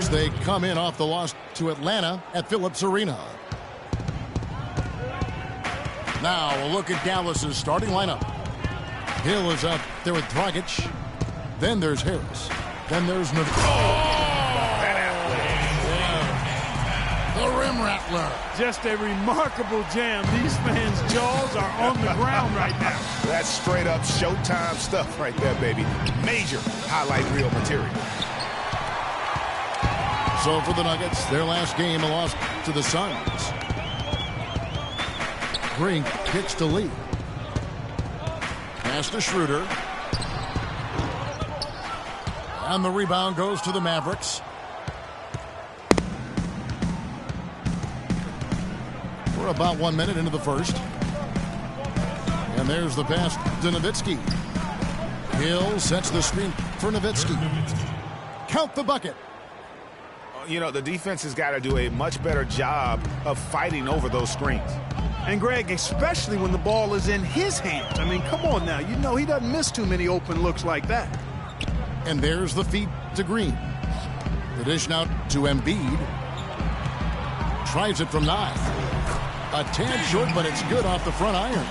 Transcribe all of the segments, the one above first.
as they come in off the loss to Atlanta at Phillips Arena. Now a look at Dallas's starting lineup. Hill is up there with Dragic. Then there's Harris. Then there's the rim rattler. Just a remarkable jam. These fans' jaws are on the ground right now. That's straight up Showtime stuff right there, baby. Major highlight reel material. So for the Nuggets, their last game, a loss to the Suns. Green kicks to Lee. Pass to Schroeder. And the rebound goes to the Mavericks. We're about 1 minute into the first. And there's the pass to Nowitzki. Hill sets the screen for Nowitzki. Count the bucket. You know, the defense has got to do a much better job of fighting over those screens. And, Greg, especially when the ball is in his hands. I mean, come on now. You know he doesn't miss too many open looks like that. And there's the feed to Green. The dish now to Embiid. Tries it from 9. A tad short, but it's good off the front iron.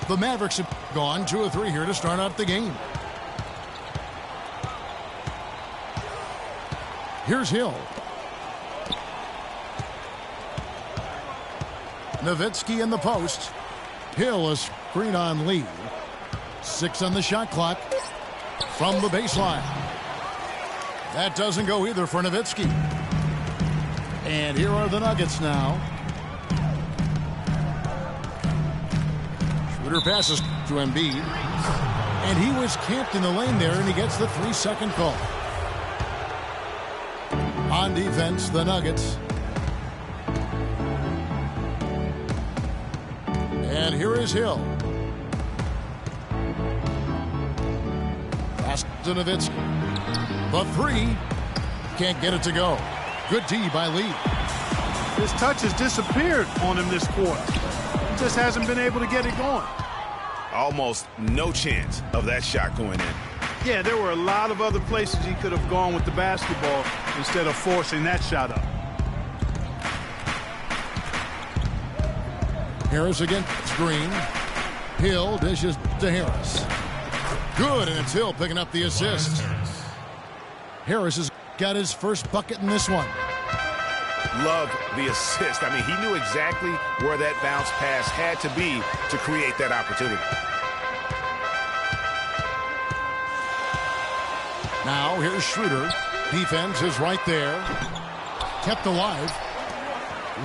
The Mavericks have gone 2 of 3 here to start out the game. Here's Hill. Nowitzki in the post. Hill is screen on Lee. 6 on the shot clock from the baseline. That doesn't go either for Nowitzki. And here are the Nuggets now. Schroeder passes to Embiid. And he was camped in the lane there, and he gets the 3-second call. On defense, the Nuggets. And here is Hill. Pass to Nowitzki. The 3. Can't get it to go. Good D by Lee. His touch has disappeared on him this quarter. He just hasn't been able to get it going. Almost no chance of that shot going in. Yeah, there were a lot of other places he could have gone with the basketball instead of forcing that shot up. Harris against Green. Hill dishes to Harris. Good, and it's Hill picking up the assist. Harris has got his first bucket in this one. Loved the assist. I mean, he knew exactly where that bounce pass had to be to create that opportunity. Now here's Schroeder. Defense is right there. Kept alive.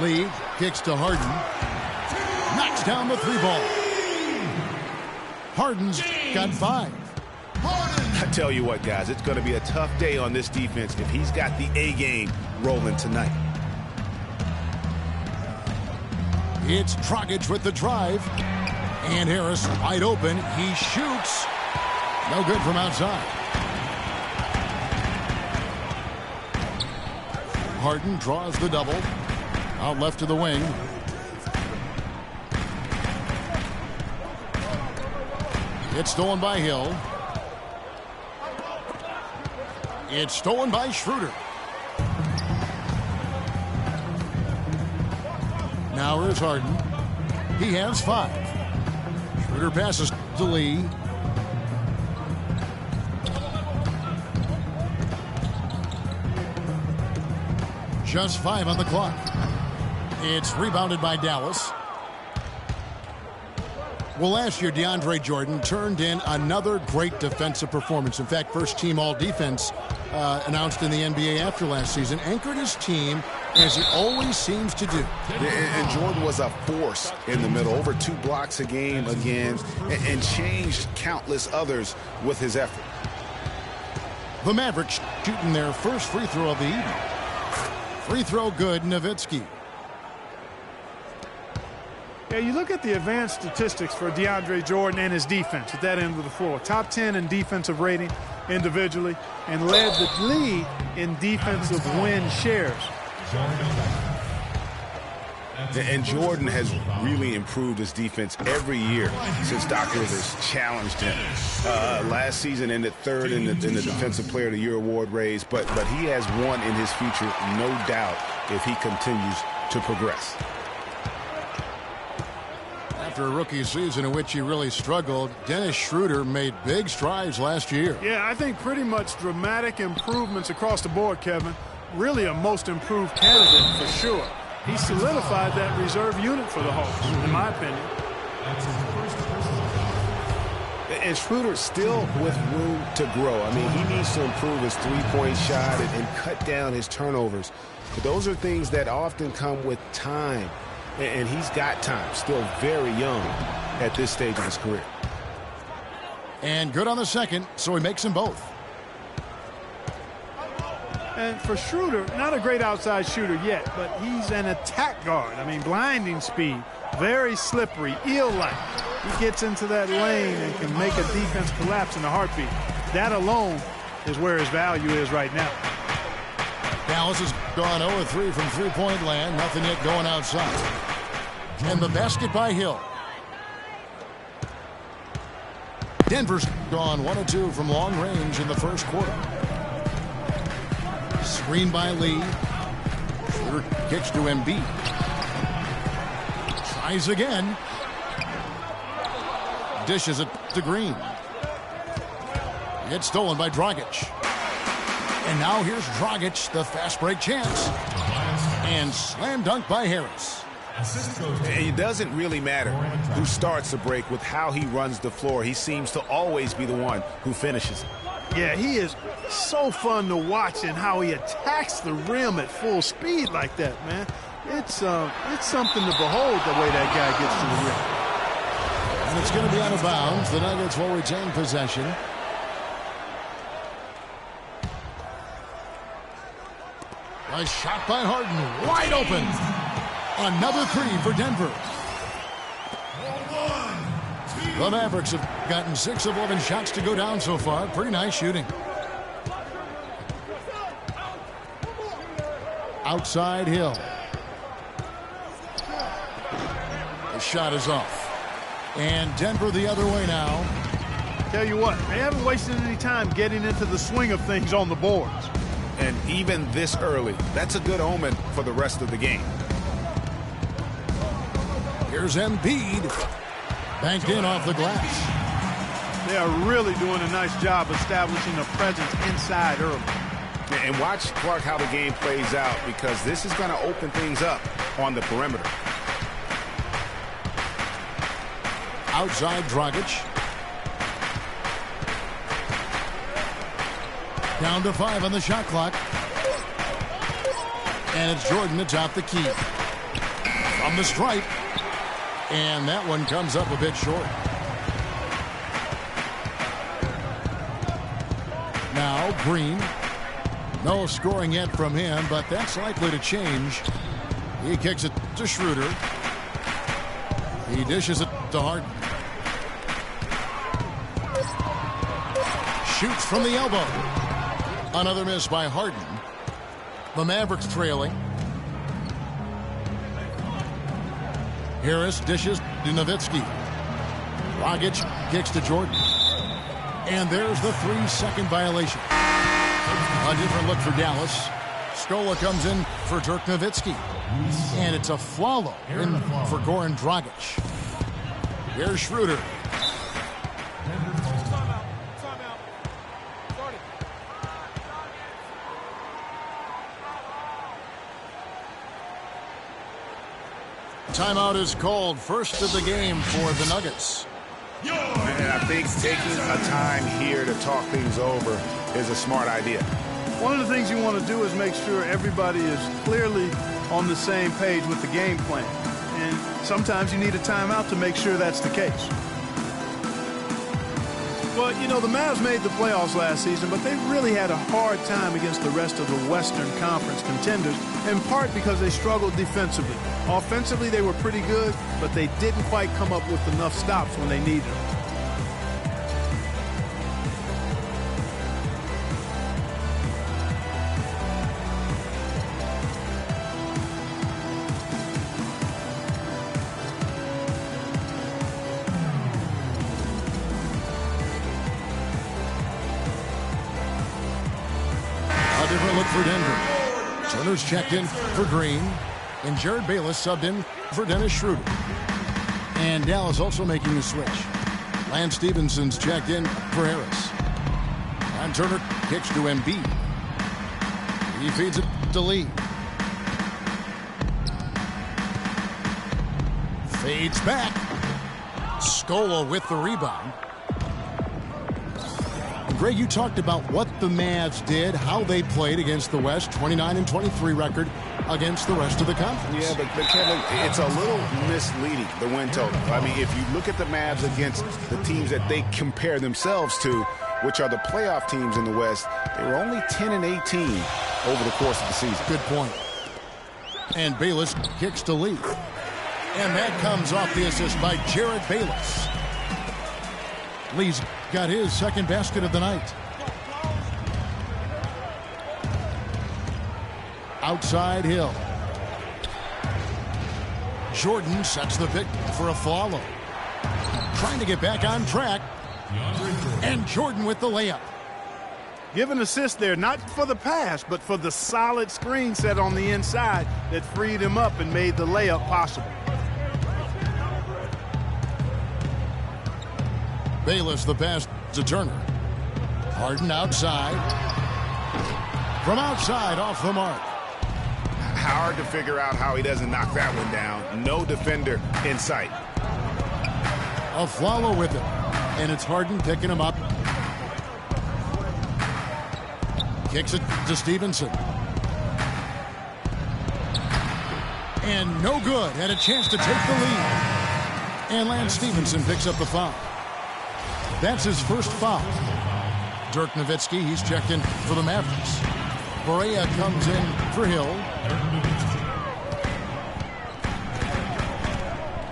Lee kicks to Harden. Knocks down the 3-ball. Harden's got 5. I tell you what, guys, it's going to be a tough day on this defense if he's got the A game rolling tonight. It's Dragic with the drive. And Harris wide open. He shoots. No good from outside. Harden draws the double. Out left to the wing. It's stolen by Hill. It's stolen by Schroeder. Now here's Harden. He has 5. Schroeder passes to Lee. Just 5 on the clock. It's rebounded by Dallas. Well, last year, DeAndre Jordan turned in another great defensive performance. In fact, first team all-defense announced in the NBA after last season. Anchored his team, as he always seems to do. And Jordan was a force in the middle. Over 2 blocks a game again, and changed countless others with his effort. The Mavericks shooting their first free throw of the evening. Free throw good, Nowitzki. Yeah, you look at the advanced statistics for DeAndre Jordan and his defense at that end of the floor. Top 10 in defensive rating individually and led the league in defensive win shares. And Jordan has really improved his defense every year since Doc Rivers challenged him. Last season ended third in the Defensive Player of the Year award race, but he has one in his future, no doubt, if he continues to progress. After a rookie season in which he really struggled, Dennis Schroeder made big strides last year. Yeah, I think pretty much dramatic improvements across the board, Kevin. Really a most improved candidate for sure. He solidified that reserve unit for the Hawks, in my opinion. And Schroeder still with room to grow. I mean, he needs to improve his three-point shot and cut down his turnovers. But those are things that often come with time. And he's got time, still very young at this stage of his career. And good on the second, so he makes them both. And for Schroeder, not a great outside shooter yet, but he's an attack guard. I mean, blinding speed, very slippery, eel-like. He gets into that lane and can make a defense collapse in a heartbeat. That alone is where his value is right now. Dallas has gone 0-3 from three-point land. Nothing yet going outside. And the basket by Hill. Denver's gone 1-2 from long range in the first quarter. Screen by Lee. Schroeder kicks to Embiid. Tries again. Dishes it to Green. It's stolen by Dragic. And now here's Dragic, the fast break chance. And slam dunk by Harris. It doesn't really matter who starts the break with how he runs the floor. He seems to always be the one who finishes it. Yeah, he is so fun to watch and how he attacks the rim at full speed like that, man. It's something to behold the way that guy gets to the rim. And it's going to be out of bounds. The Nuggets will retain possession. A shot by Harden, wide open. Another three for Denver. The Mavericks have gotten 6 of 11 shots to go down so far. Pretty nice shooting. Outside Hill. The shot is off. And Denver the other way now. Tell you what, they haven't wasted any time getting into the swing of things on the boards. And even this early, that's a good omen for the rest of the game. Here's Embiid. Banked in off the glass. They are really doing a nice job establishing a presence inside early. And watch, Clark, how the game plays out, because this is going to open things up on the perimeter. Outside Dragic. Down to 5 on the shot clock. And it's Jordan to top the key. From the stripe. And that one comes up a bit short. Now Green. No scoring yet from him, but that's likely to change. He kicks it to Schroeder. He dishes it to Harden. Shoots from the elbow. Another miss by Harden. The Mavericks trailing. Harris dishes to Nowitzki. Dragic kicks to Jordan. And there's the 3-second violation. A different look for Dallas. Scola comes in for Dirk Nowitzki. And it's a follow in for Goran Dragic. Here's Schroeder. Timeout is called, first of the game for the Nuggets. And I think taking a time here to talk things over is a smart idea. One of the things you want to do is make sure everybody is clearly on the same page with the game plan. And sometimes you need a timeout to make sure that's the case. Well, you know, the Mavs made the playoffs last season, but they really had a hard time against the rest of the Western Conference contenders, in part because they struggled defensively. Offensively, they were pretty good, but they didn't quite come up with enough stops when they needed them. for Denver. Turner's checked in for Green. And Jared Bayless subbed in for Dennis Schroeder. And Dallas also making the switch. Lance Stephenson's checked in for Harris. And Turner kicks to Embiid. He feeds it to Lee. Fades back. Scola with the rebound. And Greg, you talked about what the Mavs did, how they played against the West, 29-23 record against the rest of the conference. Yeah, but Kevin, it's a little misleading, the win total. I mean, if you look at the Mavs against the teams that they compare themselves to, which are the playoff teams in the West, they were only 10-18 over the course of the season. Good point. And Bayless kicks to Lee. And that comes off the assist by Jared Bayless. Lee's got his second basket of the night. Outside Hill. Jordan sets the pick for a follow. Trying to get back on track. And Jordan with the layup. Give an assist there, not for the pass, but for the solid screen set on the inside that freed him up and made the layup possible. Bayless the pass to Turner. Harden outside. From outside off the mark. Hard to figure out how he doesn't knock that one down. No defender in sight. A follow with it. And it's Harden picking him up. Kicks it to Stevenson. And no good. Had a chance to take the lead. And Lance Stevenson picks up the foul. That's his first foul. Dirk Nowitzki, he's checked in for the Mavericks. Barea comes in for Hill.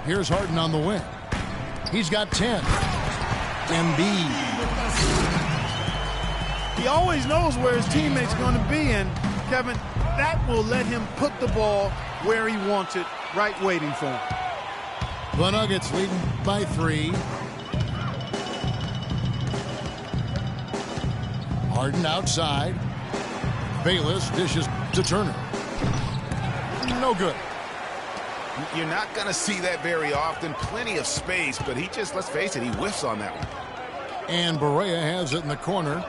Here's Harden on the wing. He's got 10. Embiid. He always knows where his teammate's going to be, and Kevin, that will let him put the ball where he wants it, right waiting for him. The Nuggets leading by 3. Harden outside. Bayless dishes to Turner. No good. You're not going to see that very often. Plenty of space, but he just, let's face it, he whiffs on that one. And Barea has it in the corner.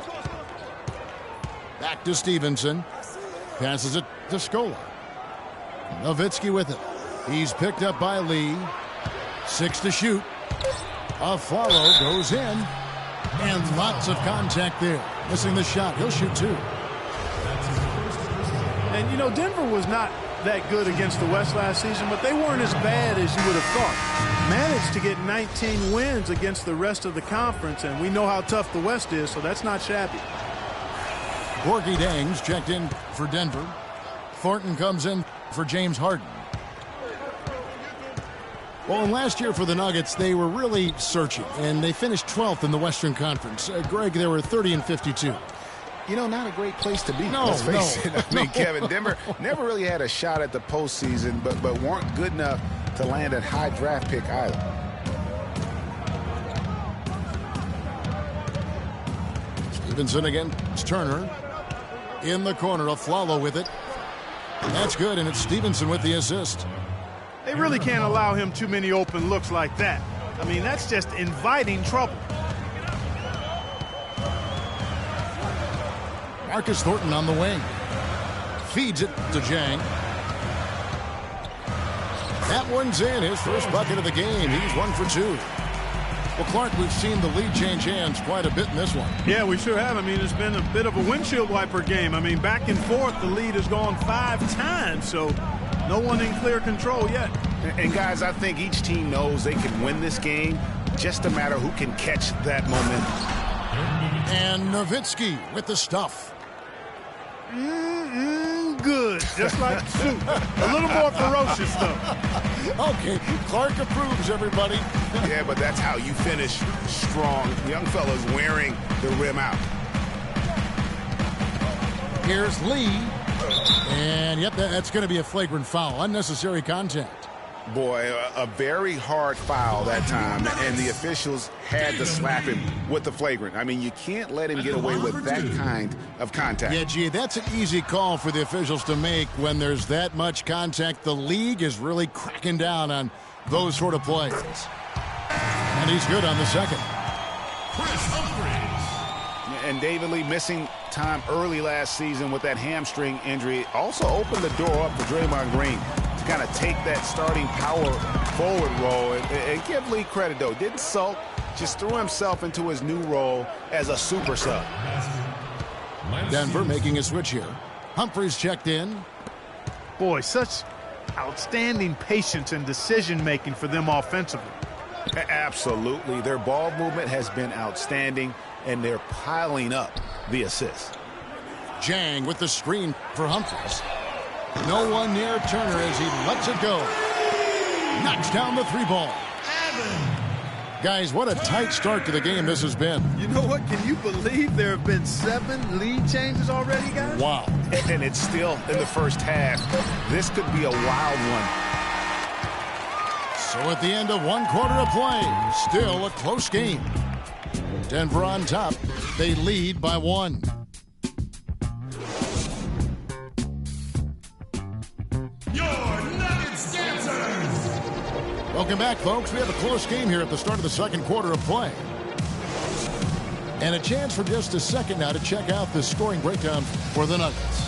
Back to Stevenson. Passes it to Scola. Nowitzki with it. He's picked up by Lee. 6 to shoot. A follow goes in. And lots of contact there. Missing the shot. He'll shoot 2. And, you know, Denver was not that good against the West last season, but they weren't as bad as you would have thought. Managed to get 19 wins against the rest of the conference, and we know how tough the West is, so that's not shabby. Gorgie Dangs checked in for Denver. Thornton comes in for James Harden. Well, and last year for the Nuggets, they were really searching, and they finished 12th in the Western Conference. Greg, they were 30-52. You know, not a great place to be. No, let's face it. I mean, no. Kevin, Denver never really had a shot at the postseason, but weren't good enough to land a high draft pick either. Stevenson against Turner. In the corner, Afflalo with it. That's good, and it's Stevenson with the assist. They really can't allow him too many open looks like that. I mean, that's just inviting trouble. Marcus Thornton on the wing. Feeds it to Jang. That one's in. His first bucket of the game. He's 1 for 2. Well, Clark, we've seen the lead change hands quite a bit in this one. Yeah, we sure have. I mean, it's been a bit of a windshield wiper game. I mean, back and forth, the lead has gone 5 times, so no one in clear control yet. And guys, I think each team knows they can win this game. Just a matter who can catch that momentum. And Nowitzki with the stuff. Good, just like soup. A little more ferocious, though. Okay, Clark approves, everybody. Yeah, but that's how you finish strong. Young fella's wearing the rim out. Here's Lee. And, yep, that's going to be a flagrant foul. Unnecessary contact. Boy, a very hard foul that time, and the officials had to slap him with the flagrant. I mean, you can't let him get away with that kind of contact. Yeah, gee, that's an easy call for the officials to make when there's that much contact. The league is really cracking down on those sort of plays. And he's good on the second. And David Lee missing time early last season with that hamstring injury also opened the door up for Draymond Green to kind of take that starting power forward role. And give Lee credit, though. Didn't sulk, just threw himself into his new role as a super sub. Denver making a switch here. Humphries checked in. Boy, such outstanding patience and decision-making for them offensively. Absolutely. Their ball movement has been outstanding, and they're piling up the assists. Jang with the screen for Humphries. No one near Turner as he lets it go. Knocks down the three ball. Guys, what a tight start to the game this has been. You know what? Can you believe there have been 7 lead changes already, guys? Wow. And it's still in the first half. This could be a wild one. So at the end of 1 quarter of play, still a close game. Denver on top. They lead by 1. Welcome back, folks. We have a close game here at the start of the 2nd quarter of play. And a chance for just a second now to check out the scoring breakdown for the Nuggets.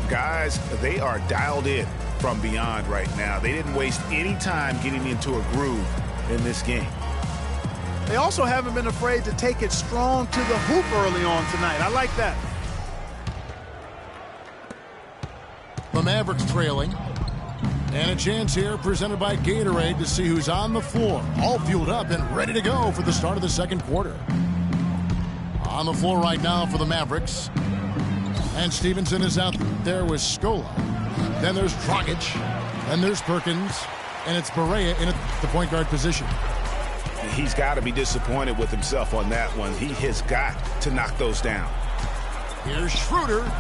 Guys, they are dialed in from beyond right now. They didn't waste any time getting into a groove in this game. They also haven't been afraid to take it strong to the hoop early on tonight. I like that. The Mavericks trailing. And a chance here presented by Gatorade to see who's on the floor. All fueled up and ready to go for the start of the 2nd quarter. On the floor right now for the Mavericks. And Stevenson is out there with Scola. Then there's Dragic. Then there's Perkins. And it's Barea in at the point guard position. He's got to be disappointed with himself on that one. He has got to knock those down. Here's Schroeder.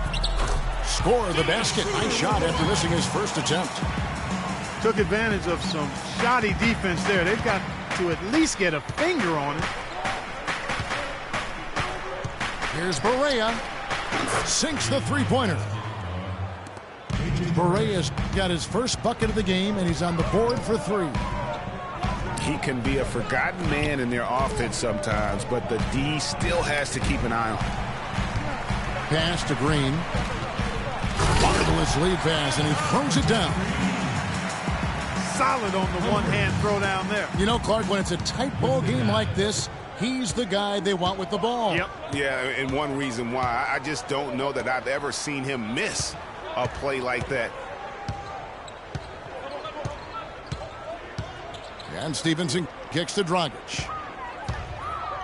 Score the basket. Nice shot after missing his first attempt. Took advantage of some shoddy defense there. They've got to at least get a finger on it. Here's Barea. Sinks the three-pointer. Barea's got his first bucket of the game, and he's on the board for 3. He can be a forgotten man in their offense sometimes, but the D still has to keep an eye on him. Pass to Green. Marvelous lead pass, and he throws it down. Solid on the one-hand throw down there. You know, Clark, when it's a tight ball game like this, he's the guy they want with the ball. Yep. Yeah, and one reason why, I just don't know that I've ever seen him miss a play like that. And Stevenson kicks to Dragic.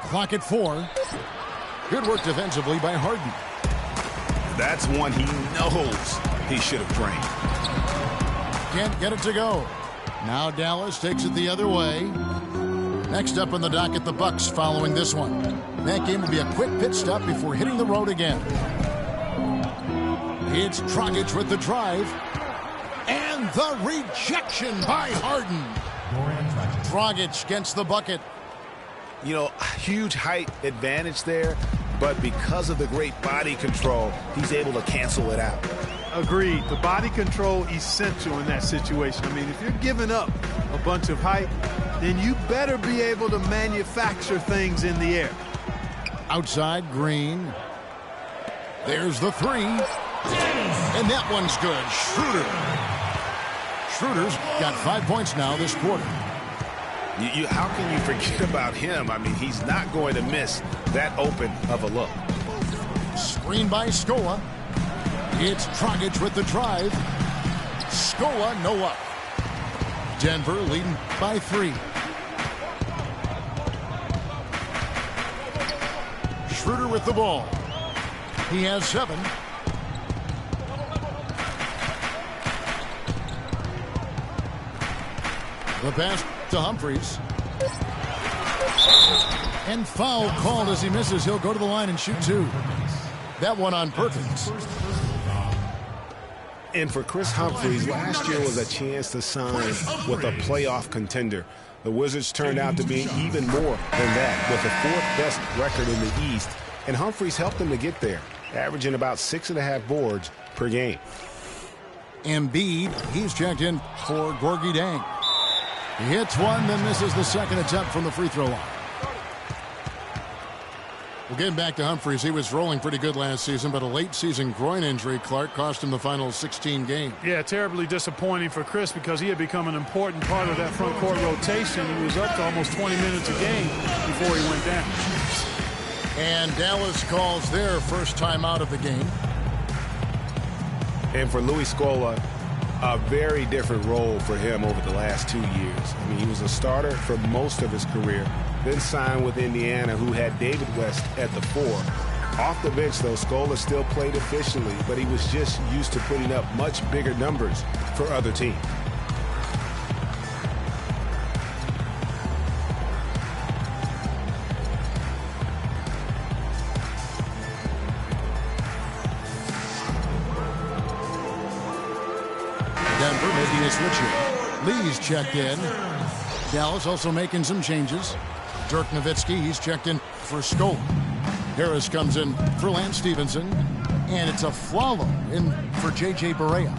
Clock at 4. Good work defensively by Harden. That's one he knows he should have drained. Can't get it to go. Now Dallas takes it the other way. Next up on the docket, the Bucks following this one. That game will be a quick pit stop before hitting the road again. It's Dragic with the drive. And the rejection by Harden. Dragic gets the bucket. You know, huge height advantage there, but because of the great body control, he's able to cancel it out. Agreed. The body control essential in that situation. I mean, if you're giving up a bunch of height, then you better be able to manufacture things in the air. Outside, Green. There's the 3. And that one's good. Schroeder. Schroeder's got 5 points now this quarter. How can you forget about him? I mean, he's not going to miss that open of a look. Screen by Scola. It's Dragic with the drive. Scola, no up. Denver leading by 3. Schroeder with the ball. He has 7. The pass to Humphries. And foul called as he misses. He'll go to the line and shoot 2. That one on Perkins. And for Kris Humphries, last year was a chance to sign with a playoff contender. The Wizards turned out to be even more than that, with the 4th best record in the East. And Humphries helped them to get there, averaging about 6.5 boards per game. Embiid, he's checked in for Gorgui Dieng. He hits one, then misses the second attempt from the free throw line. Well, getting back to Humphries, he was rolling pretty good last season, but a late-season groin injury, Clark, cost him the final 16 games. Yeah, terribly disappointing for Kris because he had become an important part of that front court rotation. He was up to almost 20 minutes a game before he went down. And Dallas calls their first time out of the game. And for Luis Scola, a very different role for him over the last 2 years. I mean, he was a starter for most of his career, then signed with Indiana, who had David West at the 4. Off the bench, though, Scola still played efficiently, but he was just used to putting up much bigger numbers for other teams. Denver making a switch here. Lee's checked in. Dallas also making some changes. Dirk Nowitzki, he's checked in for Scola. Harris comes in for Lance Stevenson. And it's Afflalo in for J.J. Barea.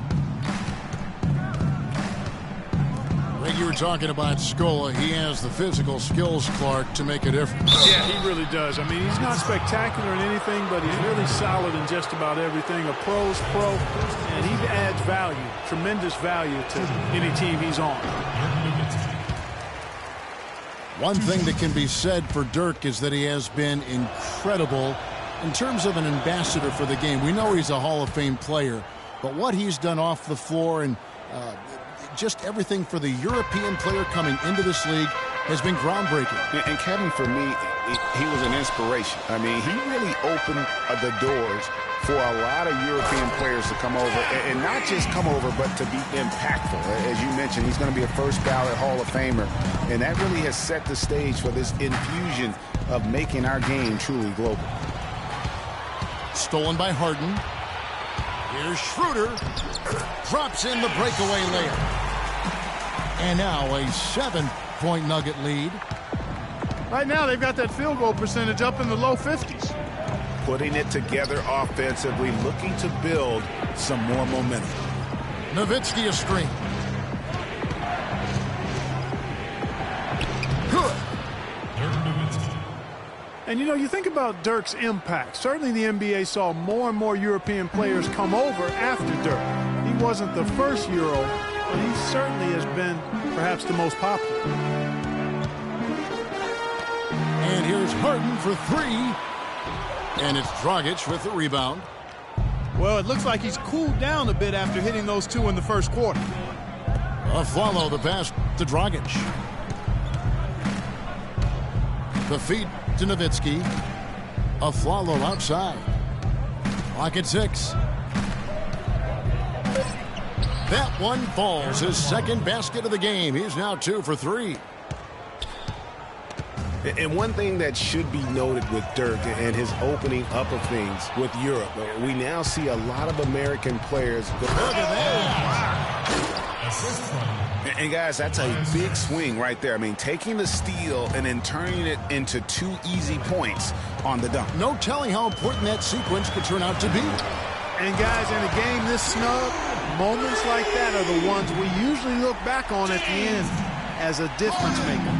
Like you were talking about Scola, he has the physical skills, Clark, to make a difference. Yeah, he really does. I mean, he's not spectacular in anything, but he's really solid in just about everything. A pro's pro, and he adds value, tremendous value to any team he's on. One thing that can be said for Dirk is that he has been incredible in terms of an ambassador for the game. We know he's a Hall of Fame player, but what he's done off the floor and just everything for the European player coming into this league has been groundbreaking. And Kevin, for me, he was an inspiration. I mean, he really opened the doors for a lot of European players to come over, and not just come over, but to be impactful. As you mentioned, he's going to be a first ballot Hall of Famer, and that really has set the stage for this infusion of making our game truly global. Stolen by Harden. Here's Schroeder. Drops in the breakaway layup. And now a 7-point Nugget lead. Right now, they've got that field goal percentage up in the low 50s. Putting it together offensively, looking to build some more momentum. Nowitzki a screen. Good. And, you know, you think about Dirk's impact. Certainly the NBA saw more and more European players come over after Dirk. He wasn't the first Euro, but he certainly has been perhaps the most popular. And here's Harden for 3. And it's Dragic with the rebound. Well, it looks like he's cooled down a bit after hitting those 2 in the first quarter. Afflalo the pass to Dragic. The feed to Nowitzki. Afflalo outside. Clock at 6. That one falls. His second basket of the game. He's now 2 for 3. And one thing that should be noted with Dirk and his opening up of things with Europe, we now see a lot of American players go. Look at that. And guys, that's a big swing right there. I mean, taking the steal and then turning it into 2 easy points on the dunk. No telling how important that sequence could turn out to be. And guys, in a game this snug, moments like that are the ones we usually look back on at the end as a difference maker.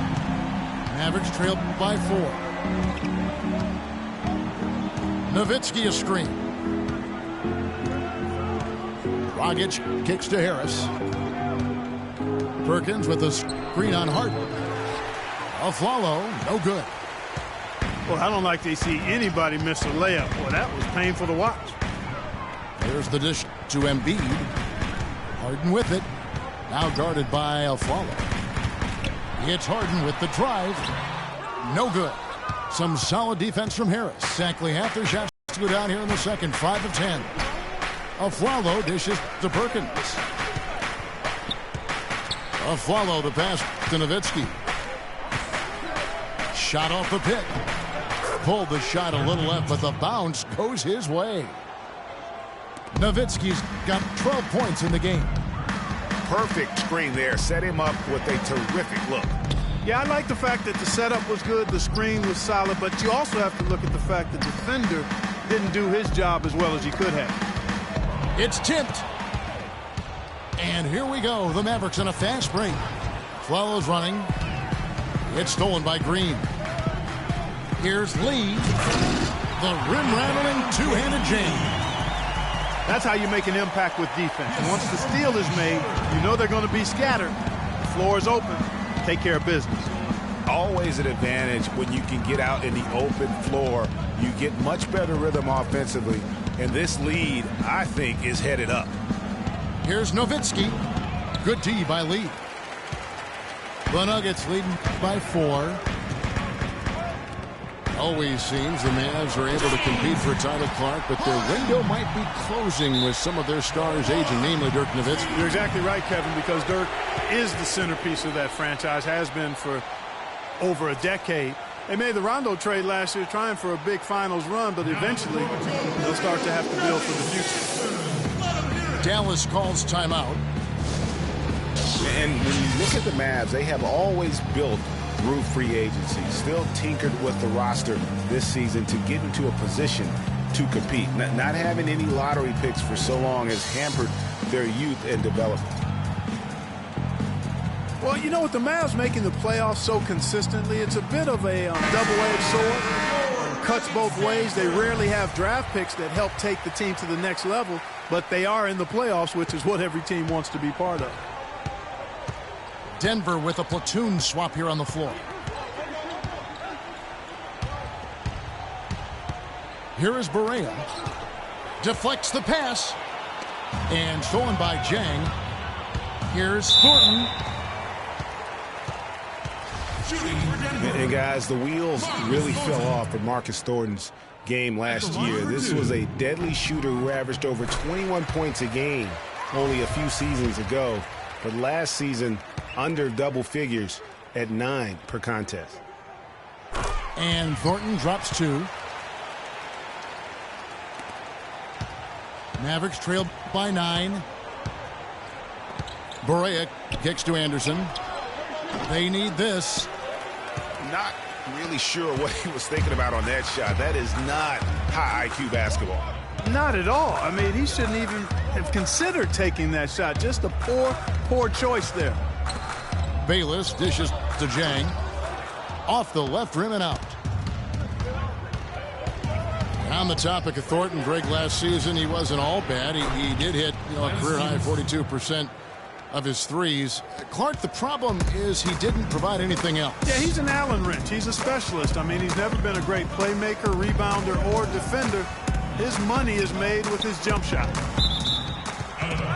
Mavericks trail by 4. Nowitzki a screen. Dragic kicks to Harris. Perkins with a screen on Harden. Afflalo, no good. Well, I don't like to see anybody miss a layup. Well, that was painful to watch. There's the dish to Embiid. Harden with it. Now guarded by Afflalo. It's Harden with the drive. No good. Some solid defense from Harris. Exactly half their shots to go down here in the second. 5 of 10. Afflalo dishes to Perkins. Afflalo the pass to Nowitzki. Shot off the pick. Pulled the shot a little left, but the bounce goes his way. Nowitzki's got 12 points in the game. Perfect screen there. Set him up with a terrific look. Yeah, I like the fact that the setup was good, the screen was solid, but you also have to look at the fact that the defender didn't do his job as well as he could have. It's tipped. And here we go. The Mavericks in a fast break. Flowers running. It's stolen by Green. Here's Lee. The rim-rattling two-handed jam. That's how you make an impact with defense. And once the steal is made, you know they're going to be scattered. The floor is open. Take care of business. Always an advantage when you can get out in the open floor. You get much better rhythm offensively. And this lead, I think, is headed up. Here's Nowitzki. Good D by Lee. The Nuggets leading by 4. Always seems the Mavs are able to compete for a title, Clark, but their window might be closing with some of their stars aging, namely Dirk Nowitzki. You're exactly right, Kevin, because Dirk is the centerpiece of that franchise, has been for over a decade. They made the Rondo trade last year trying for a big finals run, but eventually they'll start to have to build for the future. Dallas calls timeout. And when you look at the Mavs, they have always built through free agency, still tinkered with the roster this season to get into a position to compete. Not having any lottery picks for so long has hampered their youth and development. Well, you know, with the Mavs making the playoffs so consistently, it's a bit of a double-edged sword. Cuts both ways. They rarely have draft picks that help take the team to the next level, but they are in the playoffs, which is what every team wants to be part of. Denver with a platoon swap here on the floor. Here is Barea. Deflects the pass. And stolen by Jang. Here's Thornton. And guys, the wheels really fell off for Marcus Thornton's game last year. This was a deadly shooter who averaged over 21 points a game only a few seasons ago. But last season, under double figures at 9 per contest. And Thornton drops 2. Mavericks trailed by 9. Barea kicks to Anderson. They need this. Not really sure what he was thinking about on that shot. That is not high IQ basketball. Not at all. I mean, he shouldn't even have considered taking that shot. Just a poor choice there. Bayless dishes to Jang. Off the left rim and out. On the topic of Thornton, Greg, last season, he wasn't all bad. He did hit a career-high 42% of his threes. Clark, the problem is he didn't provide anything else. Yeah, he's an Allen wrench. He's a specialist. I mean, he's never been a great playmaker, rebounder, or defender. His money is made with his jump shot.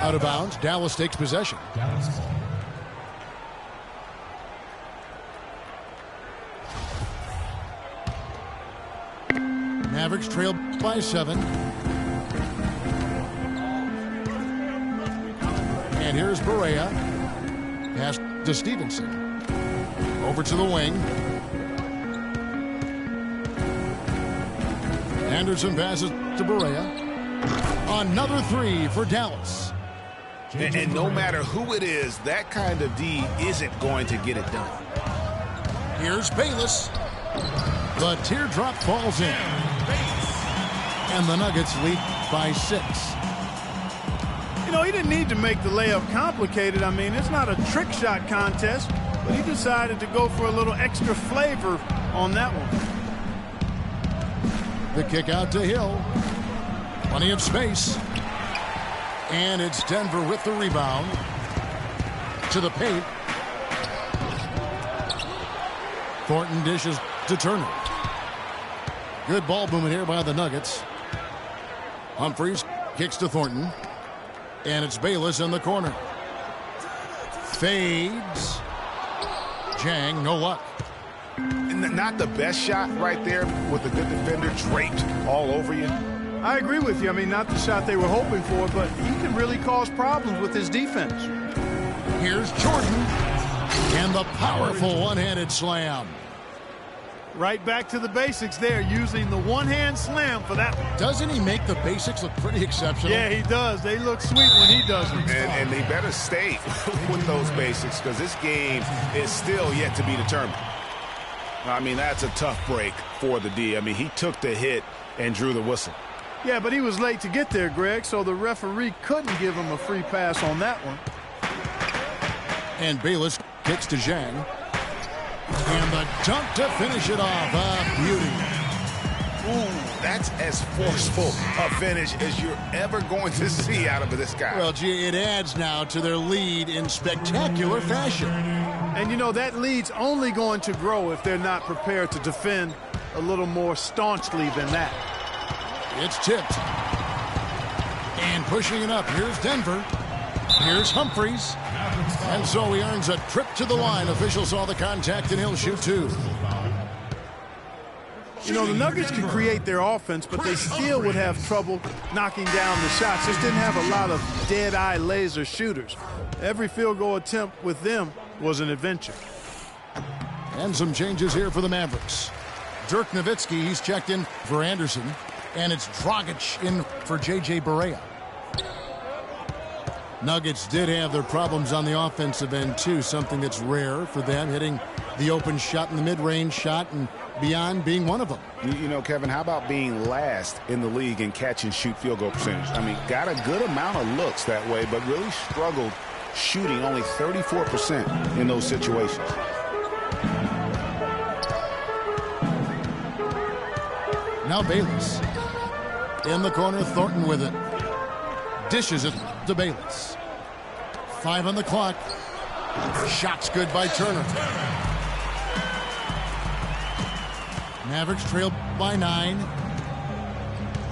Out of bounds, Dallas takes possession. Mavericks trail by 7. And here's Barea. Pass to Stevenson. Over to the wing. Anderson passes to Barea. Another 3 for Dallas. And no matter who it is, that kind of D isn't going to get it done. Here's Bayless. The teardrop falls in. And the Nuggets lead by 6. You know, he didn't need to make the layup complicated. I mean, it's not a trick shot contest, but he decided to go for a little extra flavor on that one. The kick out to Hill. Plenty of space. And it's Denver with the rebound. To the paint. Thornton dishes to Turner. Good ball movement here by the Nuggets. Humphries kicks to Thornton. And it's Bayless in the corner. Fades. Jang, no luck. Not the best shot right there with a good defender draped all over you. I agree with you. I mean, not the shot they were hoping for, but he can really cause problems with his defense. Here's Jordan. And the powerful one-handed slam. Right back to the basics there, using the one-hand slam for that one. Doesn't he make the basics look pretty exceptional? Yeah, he does. They look sweet when he does them. And they better stay with those basics because this game is still yet to be determined. I mean, that's a tough break for the D. I mean, he took the hit and drew the whistle. Yeah, but he was late to get there, Greg, so the referee couldn't give him a free pass on that one. And Bayless kicks to Zhang. And the dunk to finish it off. A beauty. Ooh, that's as forceful a finish as you're ever going to see out of this guy. Well, gee, it adds now to their lead in spectacular fashion. And, you know, that lead's only going to grow if they're not prepared to defend a little more staunchly than that. It's tipped. And pushing it up. Here's Denver. Here's Humphries. And so he earns a trip to the line. Officials saw the contact, and he'll shoot two. You know, the Nuggets can create their offense, but they still would have trouble knocking down the shots. Just didn't have a lot of dead-eye laser shooters. Every field goal attempt with them was an adventure. And some changes here for the Mavericks. Dirk Nowitzki, he's checked in for Anderson. And it's Dragic in for J.J. Barea. Nuggets did have their problems on the offensive end, too, something that's rare for them, hitting the open shot and the mid-range shot and beyond being one of them. You know, Kevin, how about being last in the league in catch-and-shoot field goal percentage? I mean, got a good amount of looks that way, but really struggled shooting only 34% in those situations. Now Bayless. In the corner, Thornton with it. Dishes it to Bayless. 5 on the clock. Shot's good by Turner. Mavericks trail by 9.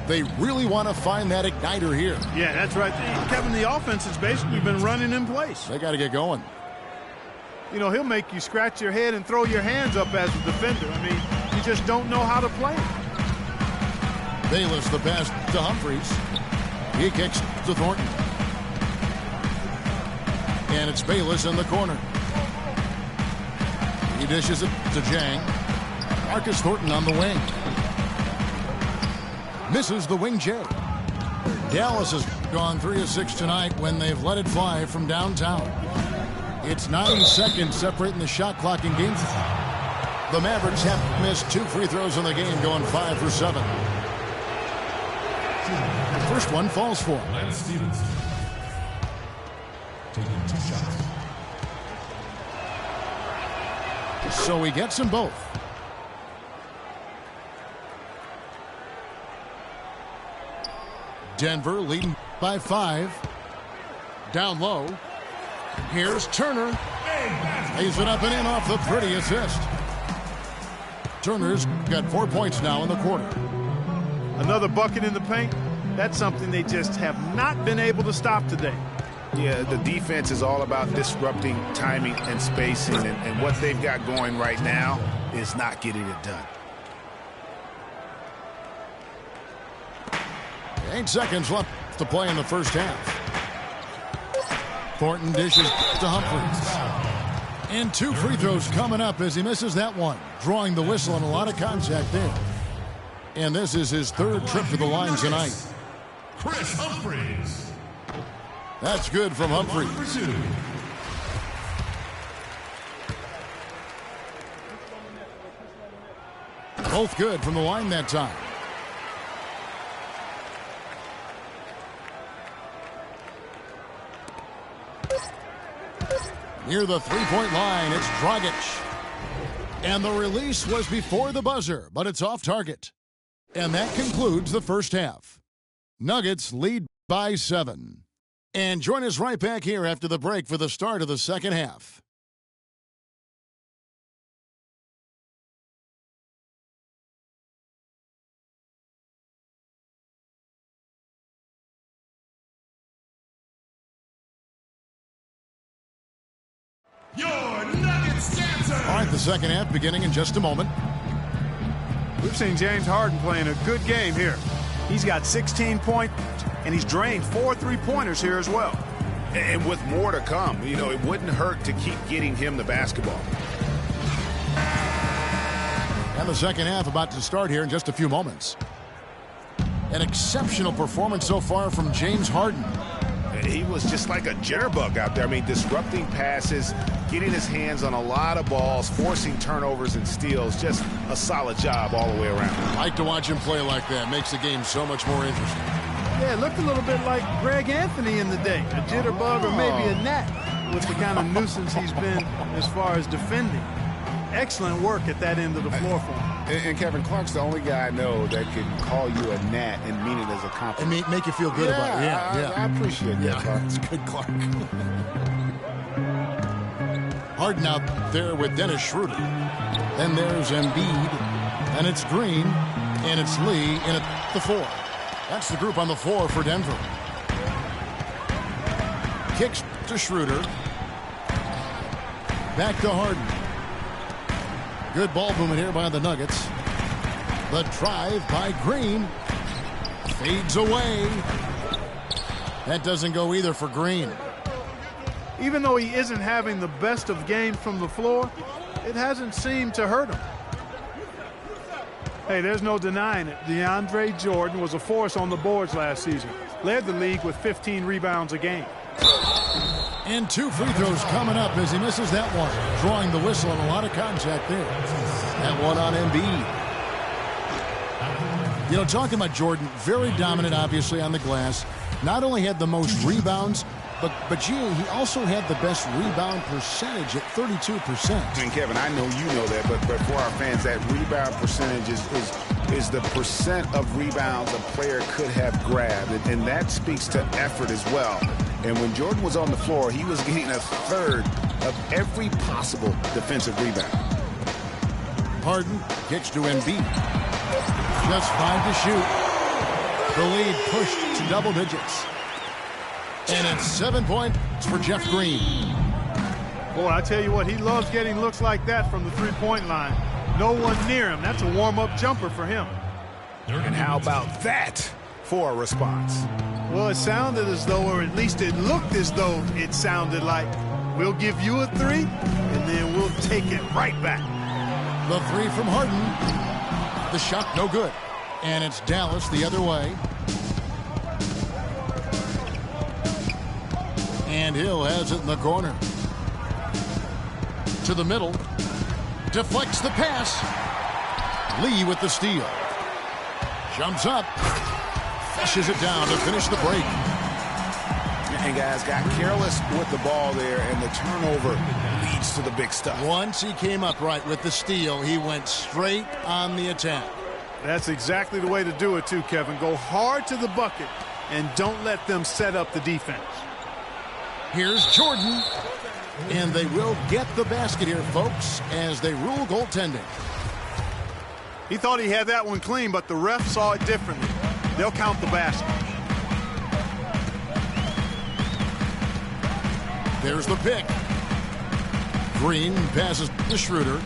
They really want to find that igniter here. Yeah, that's right. Kevin, the offense has basically been running in place. They got to get going. You know, he'll make you scratch your head and throw your hands up as a defender. I mean, you just don't know how to play it. Bayless the pass to Humphries. He kicks to Thornton. And it's Bayless in the corner. He dishes it to Zhang. Marcus Thornton on the wing. Misses the wing J. Dallas has gone 3 of 6 tonight when they've let it fly from downtown. It's 9 seconds separating the shot clock in game. The Mavericks have missed 2 free throws in the game, going 5 for 7. The first one falls for him. Lance Stevenson taking 2 shots. So he gets them both. Denver leading by 5. Down low. Here's Turner. Lays it up and in off the pretty assist. Turner's got 4 points now in the quarter. Another bucket in the paint. That's something they just have not been able to stop today. Yeah, the defense is all about disrupting timing and spacing, and what they've got going right now is not getting it done. 8 seconds left to play in the first half. Thornton dishes to Humphries. And 2 free throws coming up as he misses that one, drawing the whistle and a lot of contact there. And this is his 3rd trip to the line tonight. Chris Humphries. That's good from Humphries. Both good from the line that time. Near the three-point line, it's Dragic. And the release was before the buzzer, but it's off target. And that concludes the first half. Nuggets lead by 7. And join us right back here after the break for the start of the second half. Your Nuggets dancer. All right, the second half beginning in just a moment. We've seen James Harden playing a good game here. He's got 16 points, and he's drained 4 3-pointers here as well. And with more to come, you know, it wouldn't hurt to keep getting him the basketball. And the second half about to start here in just a few moments. An exceptional performance so far from James Harden. He was just like a jitterbug out there. I mean, disrupting passes, getting his hands on a lot of balls, forcing turnovers and steals. Just a solid job all the way around. Like to watch him play like that. Makes the game so much more interesting. Yeah, it looked a little bit like Greg Anthony in the day. A jitterbug or maybe a gnat with the kind of nuisance he's been as far as defending. Excellent work at that end of the floor for him. And Kevin Clark's the only guy I know that can call you a gnat and mean it as a compliment. And make you feel good about it. Yeah, I appreciate that, Clark. It's good, Clark. Harden out there with Dennis Schroeder. Then there's Embiid. And it's Green. And it's Lee in at the 4. That's the group on the floor for Denver. Kicks to Schroeder. Back to Harden. Good ball movement here by the Nuggets. The drive by Green. Fades away. That doesn't go either for Green. Even though he isn't having the best of games from the floor, it hasn't seemed to hurt him. Hey, there's no denying it. DeAndre Jordan was a force on the boards last season. Led the league with 15 rebounds a game. And 2 free throws coming up as he misses that one. Drawing the whistle and a lot of contact there. That one on Embiid. You know, talking about Jordan, very dominant obviously on the glass. Not only had the most rebounds, but Gee, he also had the best rebound percentage at 32%. And Kevin, I know you know that, but for our fans, that rebound percentage is the percent of rebounds a player could have grabbed, and that speaks to effort as well. And when Jordan was on the floor, he was getting a third of every possible defensive rebound. Harden kicks to Embiid. Just 5 to shoot. The lead pushed to double digits. And it's 7 points for Jeff Green. Boy, I tell you what, he loves getting looks like that from the three-point line. No one near him. That's a warm-up jumper for him. And how about that for a response? Well, it sounded as though, or at least it looked as though it sounded like, we'll give you a 3, and then we'll take it right back. The 3 from Harden. The shot no good. And it's Dallas the other way. And Hill has it in the corner. To the middle. Deflects the pass. Lee with the steal. Jumps up. Flushes it down to finish the break. And guys got careless with the ball there, and the turnover leads to the big stuff. Once he came up right with the steal, he went straight on the attack. That's exactly the way to do it too, Kevin. Go hard to the bucket and don't let them set up the defense. Here's Jordan. And they will get the basket here, folks, as they rule goaltending. He thought he had that one clean, but the ref saw it differently. They'll count the basket. There's the pick. Green passes to Schroeder.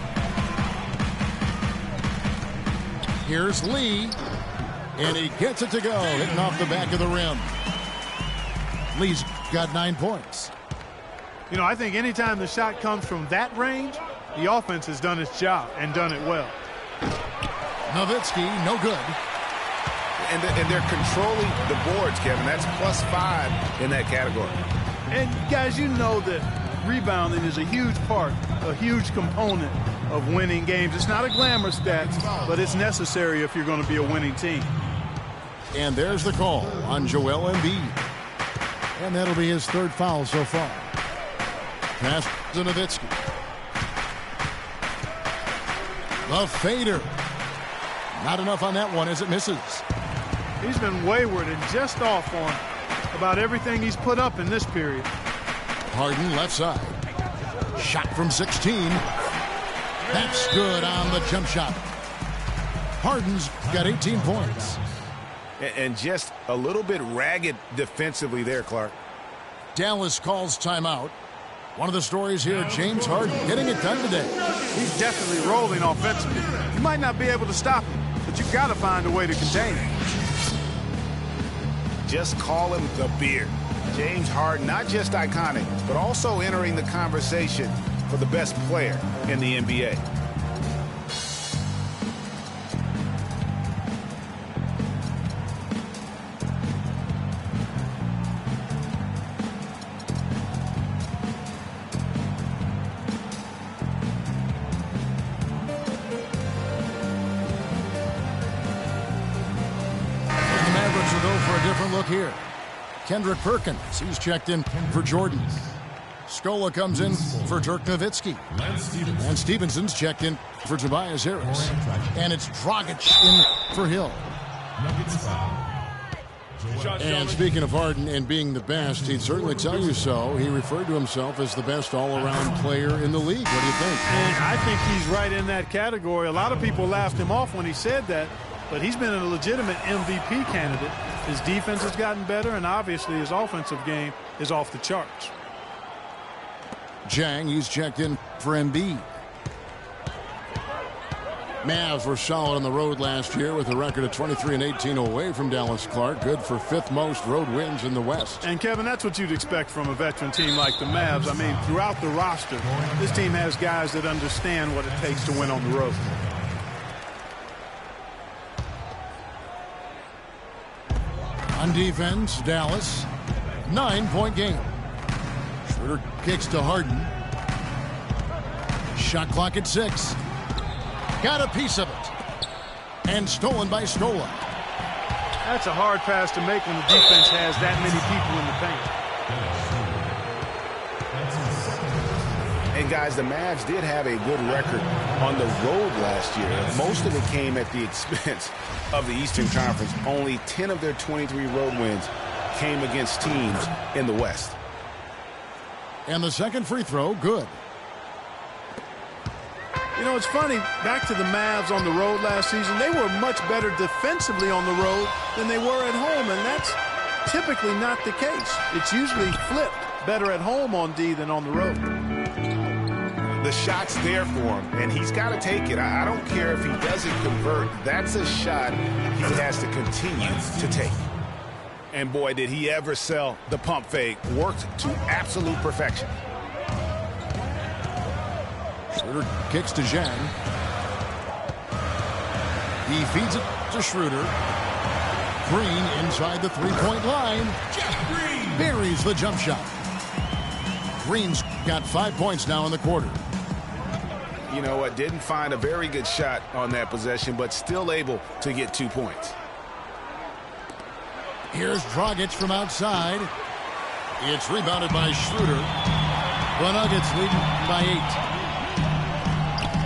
Here's Lee. And he gets it to go, hitting off the back of the rim. Lee's got 9 points. You know, I think anytime the shot comes from that range, the offense has done its job and done it well. Nowitzki, no good. And they're controlling the boards, Kevin. That's +5 in that category. And, guys, you know that rebounding is a huge part, a huge component of winning games. It's not a glamour stat, but it's necessary if you're going to be a winning team. And there's the call on Joel Embiid. And that'll be his 3rd foul so far. Pass to Nowitzki. The fader. Not enough on that one as it misses. He's been wayward and just off on about everything he's put up in this period. Harden left side. Shot from 16. That's good on the jump shot. Harden's got 18 points. And just a little bit ragged defensively there, Clark. Dallas calls timeout. One of the stories here, James Harden getting it done today. He's definitely rolling offensively. You might not be able to stop him, but you've got to find a way to contain him. Just call him the Beard. James Harden, not just iconic, but also entering the conversation for the best player in the NBA. for a different look here. Kendrick Perkins, he's checked in for Jordan. Scola comes in for Dirk Nowitzki. And Stevenson's checked in for Tobias Harris. And it's Dragic in for Hill. And speaking of Harden and being the best, he'd certainly tell you so. He referred to himself as the best all-around player in the league. What do you think? And I think he's right in that category. A lot of people laughed him off when he said that, but he's been a legitimate MVP candidate. His defense has gotten better, and obviously his offensive game is off the charts. Jang, he's checked in for Embiid. Mavs were solid on the road last year with a record of 23-18 away from Dallas Clark. Good for fifth most road wins in the West. And, Kevin, that's what you'd expect from a veteran team like the Mavs. I mean, throughout the roster, this team has guys that understand what it takes to win on the road. On defense, Dallas, 9-point game. Schroeder kicks to Harden. Shot clock at 6. Got a piece of it. And stolen by Scola. That's a hard pass to make when the defense has that many people in the paint. And, guys, the Mavs did have a good record on the road last year. Most of it came at the expense of the Eastern Conference. Only 10 of their 23 road wins came against teams in the West. And the second free throw, good. You know, it's funny, back to the Mavs on the road last season, they were much better defensively on the road than they were at home, and that's typically not the case. It's usually flipped, better at home on D than on the road. The shot's there for him, and he's got to take it. I don't care if he doesn't convert. That's a shot he has to continue to take. And, boy, did he ever sell the pump fake. Worked to absolute perfection. Schroeder kicks to Zhang. He feeds it to Schroeder. Green inside the three-point line. Jeff Green Buries the jump shot. Green's got 5 points now in the quarter. You know what? Didn't find a very good shot on that possession, but still able to get 2 points. Here's Dragic from outside. It's rebounded by Schroeder. The Nuggets leading by 8.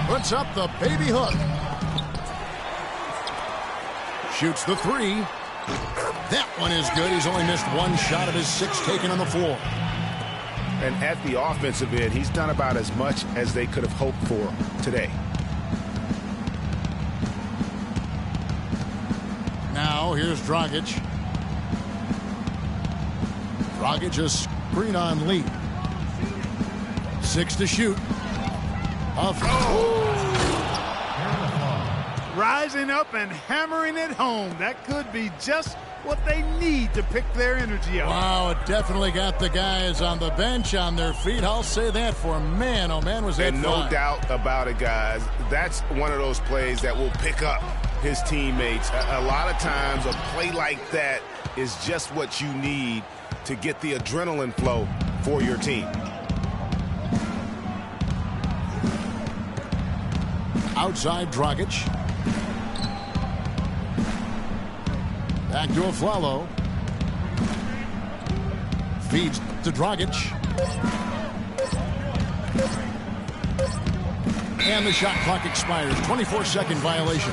Puts up the baby hook. Shoots the three. That one is good. He's only missed one shot of his 6 taken on the floor. And at the offensive end, he's done about as much as they could have hoped for today. Now here's Dragic. Dragic a screen on Lee. 6 to shoot. Rising up and hammering it home. That could be just what they need to pick their energy up. Wow, it definitely got the guys on the bench on their feet. I'll say that for man. Oh, man, was that And no doubt about it, guys. That's one of those plays that will pick up his teammates. A lot of times a play like that is just what you need to get the adrenaline flow for your team. Outside Dragic. Back to Afflalo. Feeds to Dragic. And the shot clock expires. 24-second violation.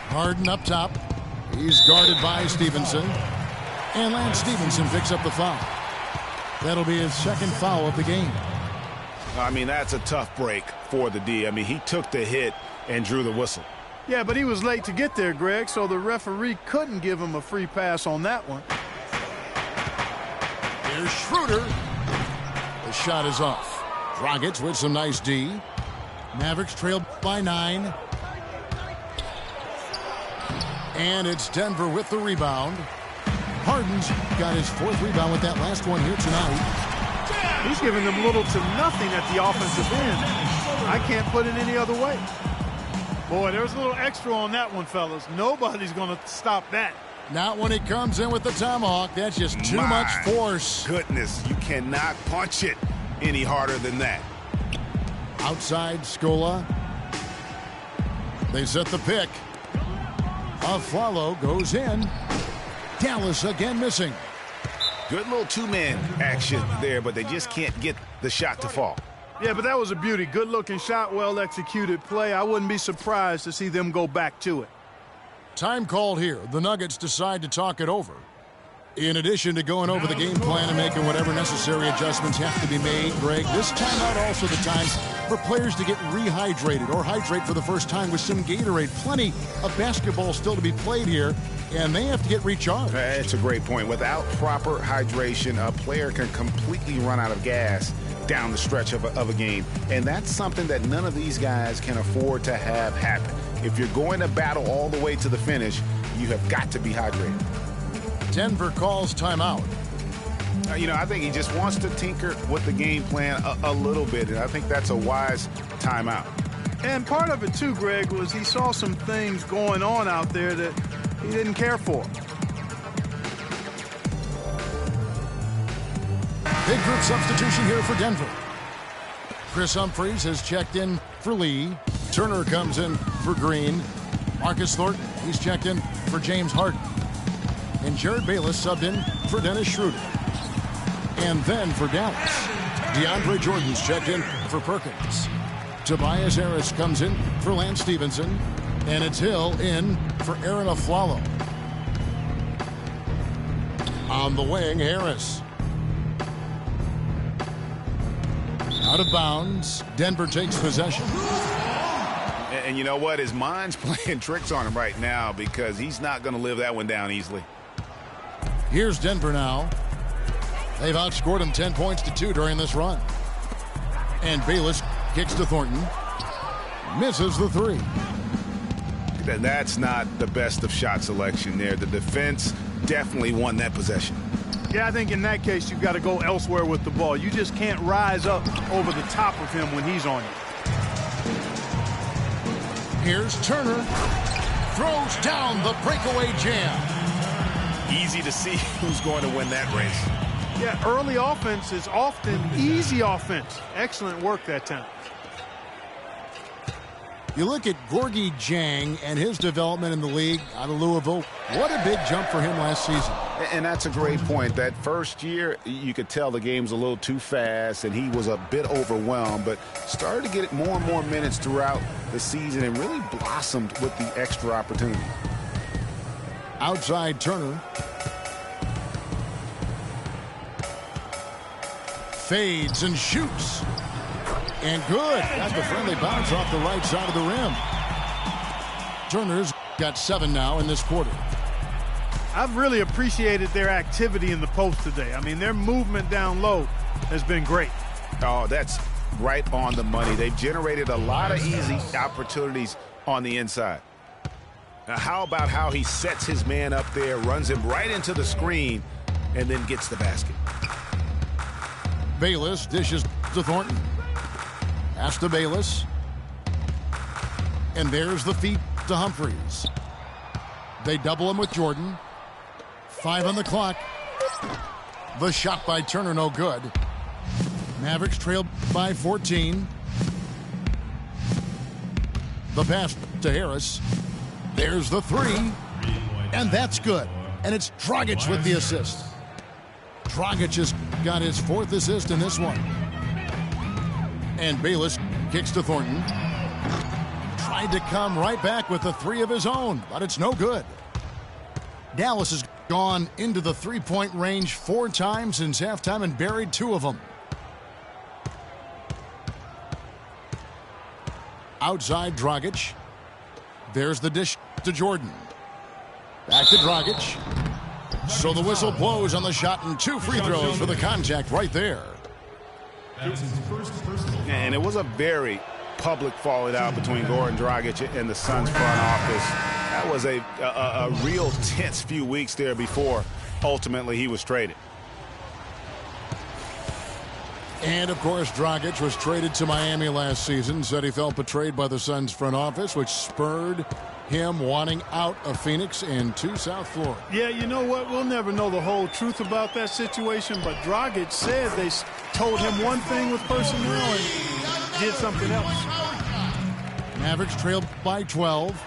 Harden up top. He's guarded by Stevenson. And Lance Stevenson picks up the foul. That'll be his second foul of the game. I mean, that's a tough break for the D. I mean, he took the hit and drew the whistle. Yeah, but he was late to get there, Greg, so the referee couldn't give him a free pass on that one. Here's Schroeder. The shot is off. Dragic with some nice D. Mavericks trailed by 9. And it's Denver with the rebound. Harden's got his 4th rebound with that last one here tonight. He's giving them little to nothing at the offensive end. I can't put it any other way. Boy, there was a little extra on that one, fellas. Nobody's going to stop that. Not when he comes in with the tomahawk. That's just too much force. Goodness, you cannot punch it any harder than that. Outside Scola. They set the pick. Aflalo goes in. Dallas again missing. Good little two-man action there, but they just can't get the shot to fall. Yeah, but that was a beauty. Good-looking shot, well-executed play. I wouldn't be surprised to see them go back to it. Time called here. The Nuggets decide to talk it over. In addition to going over the game plan and making whatever necessary adjustments have to be made, Greg, this timeout also the time for players to get rehydrated or hydrate for the first time with some Gatorade. Plenty of basketball still to be played here, and they have to get recharged. That's a great point. Without proper hydration, a player can completely run out of gas down the stretch of a game, and that's something that none of these guys can afford to have happen. If you're going to battle all the way to the finish, you have got to be hydrated. Denver calls timeout. I think he just wants to tinker with the game plan a little bit, and I think that's a wise timeout. And part of it, too, Greg, was he saw some things going on out there that he didn't care for. Big group substitution here for Denver. Chris Humphries has checked in for Lee. Turner comes in for Green. Marcus Thornton, he's checked in for James Harden. And Jared Bayless subbed in for Dennis Schroeder. And then for Dallas, DeAndre Jordan's checked in for Perkins. Tobias Harris comes in for Lance Stevenson. And it's Hill in for Aaron Aflalo. On the wing, Harris. Out of bounds. Denver takes possession. And you know what? His mind's playing tricks on him right now because he's not going to live that one down easily. Here's Denver now. They've outscored him 10 points to 2 during this run. And Bayless kicks to Thornton. Misses the three. That's not the best of shot selection there. The defense definitely won that possession. Yeah, I think in that case, you've got to go elsewhere with the ball. You just can't rise up over the top of him when he's on you. Here's Turner. Throws down the breakaway jam. Easy to see who's going to win that race. Yeah, early offense is often easy offense. Excellent work that time. You look at Gorgui Dieng and his development in the league out of Louisville. What a big jump for him last season. And that's a great point. That first year, you could tell the game's a little too fast, and he was a bit overwhelmed, but started to get more and more minutes throughout the season and really blossomed with the extra opportunity. Outside Turner. Fades and shoots. And good. Got the friendly bounce off the right side of the rim. Turner's got 7 now in this quarter. I've really appreciated their activity in the post today. I mean, their movement down low has been great. Oh, that's right on the money. They've generated a lot of easy opportunities on the inside. Now, how about how he sets his man up there, runs him right into the screen, and then gets the basket. Bayless dishes to Thornton. Pass to Bayless. And there's the feed to Humphries. They double him with Jordan. 5 on the clock. The shot by Turner, no good. Mavericks trail by 14. The pass to Harris. There's the three. And that's good. And it's Dragic with the assist. Dragic has got his 4th assist in this one. And Bayless kicks to Thornton. Tried to come right back with a 3 of his own, but it's no good. Dallas has gone into the three-point range 4 times since halftime and buried 2 of them. Outside Dragic. There's the dish to Jordan. Back to Dragic. So the whistle blows on the shot and 2 free throws for the contact right there. And it was a very public falling out between Goran Dragic and the Suns front office. That was a real tense few weeks there before ultimately he was traded. And, of course, Dragic was traded to Miami last season, said he felt betrayed by the Suns front office, which spurred him wanting out of Phoenix and to South Florida. Yeah, you know what? We'll never know the whole truth about that situation, but Dragic said they told him one thing with personnel and did something else. Mavericks trailed by 12.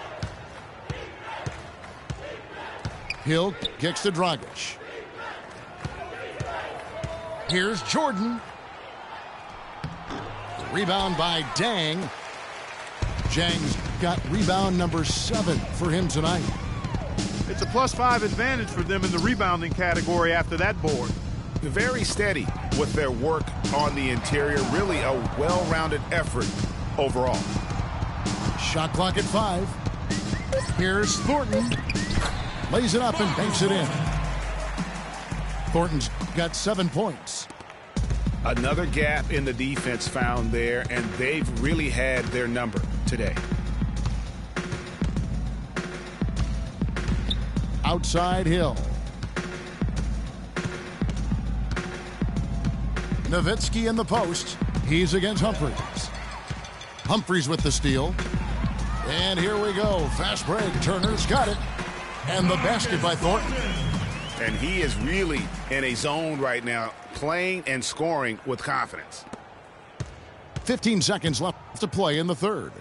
Hill kicks to Dragic. Here's Jordan. Rebound by Dang. Jang's got rebound number 7 for him tonight. It's a +5 advantage for them in the rebounding category after that board. Very steady with their work on the interior. Really a well-rounded effort overall. Shot clock at 5. Here's Thornton. Lays it up and banks it in. Thornton's got 7 points. Another gap in the defense found there, and they've really had their number today. Outside Hill. Nowitzki in the post. He's against Humphries. Humphries with the steal. And here we go. Fast break. Turner's got it. And the basket by Thornton. And he is really in a zone right now, playing and scoring with confidence. 15 seconds left to play in the third.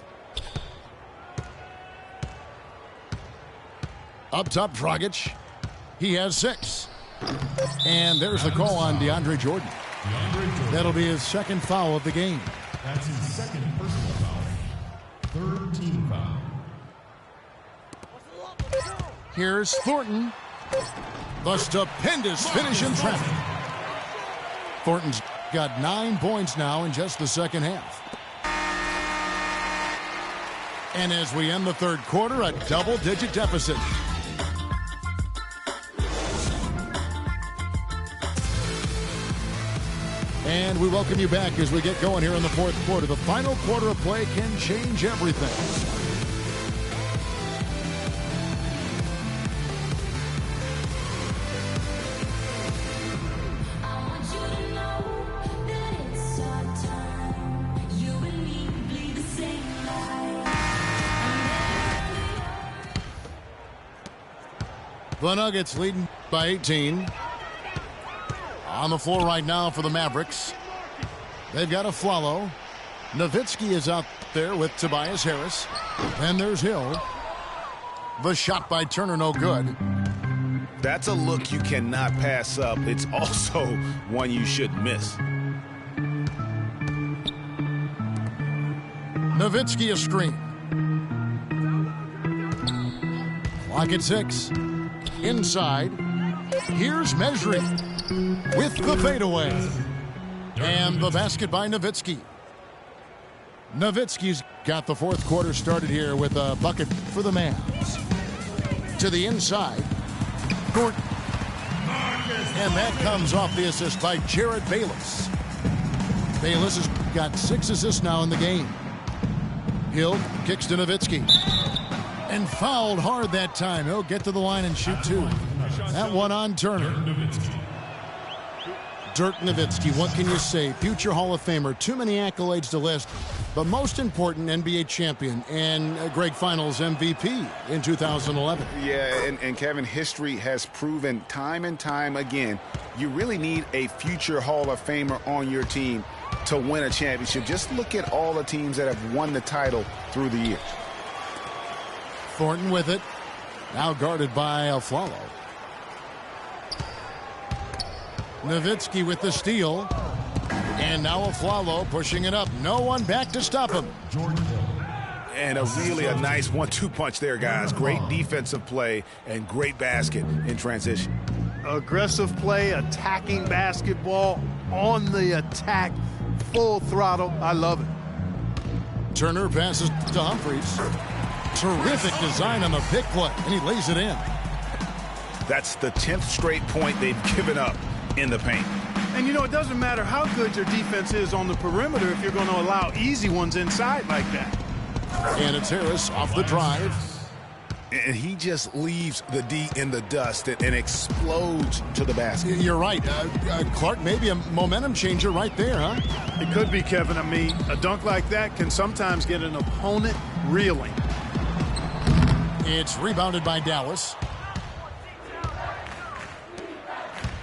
Up top, Dragic. He has 6. And there's the call on DeAndre Jordan. That'll be his second foul of the game. That's his second personal foul. Third team foul. Here's Thornton. The stupendous finish in traffic. Thornton's got 9 points now in just the second half. And as we end the third quarter, a double-digit deficit. And we welcome you back as we get going here in the fourth quarter. The final quarter of play can change everything. The Nuggets leading by 18. On the floor right now for the Mavericks. They've got Afflalo. Nowitzki is out there with Tobias Harris. Then there's Hill. The shot by Turner, no good. That's a look you cannot pass up. It's also one you should miss. Nowitzki a screen. Clock at 6. Inside. Here's Mejri with the fadeaway. And the basket by Nowitzki. Nowitzki's got the fourth quarter started here with a bucket for the Mavs. To the inside. Gordon. And that comes off the assist by Jared Bayless. Bayless has got 6 assists now in the game. Hill kicks to Nowitzki. And fouled hard that time. He'll get to the line and shoot 2. That one on Turner. Dirk Nowitzki, what can you say? Future Hall of Famer. Too many accolades to list. But most important, NBA champion and Greg Finals MVP in 2011. Yeah, and Kevin, history has proven time and time again, you really need a future Hall of Famer on your team to win a championship. Just look at all the teams that have won the title through the years. Thornton with it. Now guarded by Afflalo. Nowitzki with the steal. And now Afflalo pushing it up. No one back to stop him. And a nice 1-2 punch there, guys. Great defensive play and great basket in transition. Aggressive play, attacking basketball, on the attack, full throttle. I love it. Turner passes to Humphries. Terrific design on the pick play, and he lays it in. That's the 10th straight point they've given up in the paint. And, you know, it doesn't matter how good your defense is on the perimeter if you're going to allow easy ones inside like that. And it's Harris off the drive. And he just leaves the D in the dust and explodes to the basket. You're right. Clark, maybe a momentum changer right there, huh? It could be, Kevin. I mean, a dunk like that can sometimes get an opponent reeling. It's rebounded by Dallas.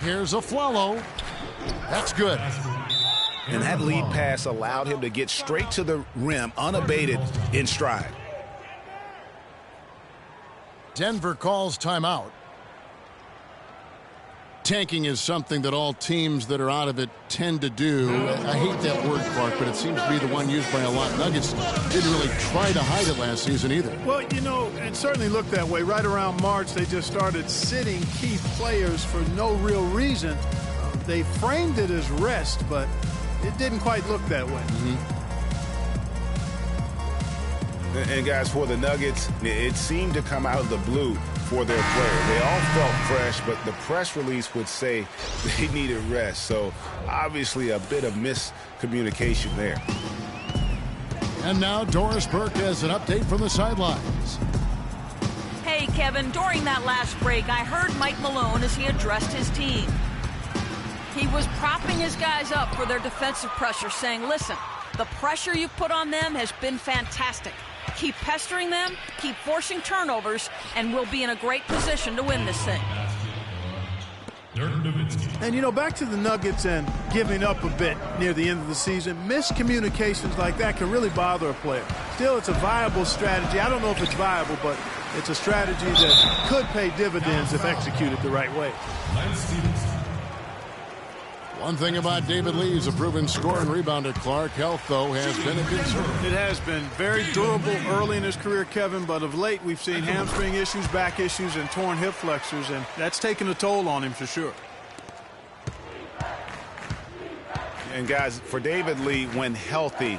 Here's Afflalo. That's good. And that lead pass allowed him to get straight to the rim unabated in stride. Denver calls timeout. Tanking is something that all teams that are out of it tend to do. I hate that word, Clark, but it seems to be the one used by a lot. Nuggets didn't really try to hide it last season either. Well, you know, it certainly looked that way. Right around March, they just started sitting key players for no real reason. They framed it as rest, but it didn't quite look that way. And guys, for the Nuggets, it seemed to come out of the blue for their player. They all felt fresh, but the press release would say they needed rest. So obviously a bit of miscommunication there. And now Doris Burke has an update from the sidelines. Hey, Kevin, during that last break, I heard Mike Malone as he addressed his team. He was propping his guys up for their defensive pressure, saying, listen, the pressure you've put on them has been fantastic. Keep pestering them, keep forcing turnovers, and we'll be in a great position to win this thing. And, you know, back to the Nuggets and giving up a bit near the end of the season, miscommunications like that can really bother a player. Still, it's a viable strategy. I don't know if it's viable, but it's a strategy that could pay dividends if executed the right way. One thing about David Lee, he's a proven scorer and rebounder. Clark, health, though, has been a concern. It has been very durable early in his career, Kevin, but of late we've seen hamstring issues, back issues, and torn hip flexors, and that's taken a toll on him for sure. And guys, for David Lee, when healthy,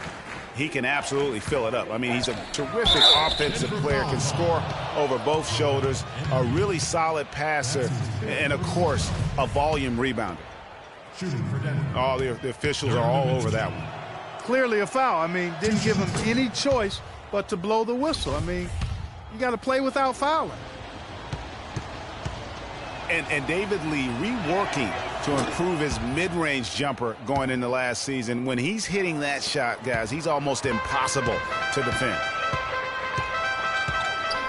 he can absolutely fill it up. I mean, he's a terrific offensive player, can score over both shoulders, a really solid passer, and, of course, a volume rebounder. Oh, the officials are all over that one. Clearly a foul. I mean, didn't give him any choice but to blow the whistle. I mean, you got to play without fouling. And David Lee reworking to improve his mid-range jumper going into last season. When he's hitting that shot, guys, he's almost impossible to defend.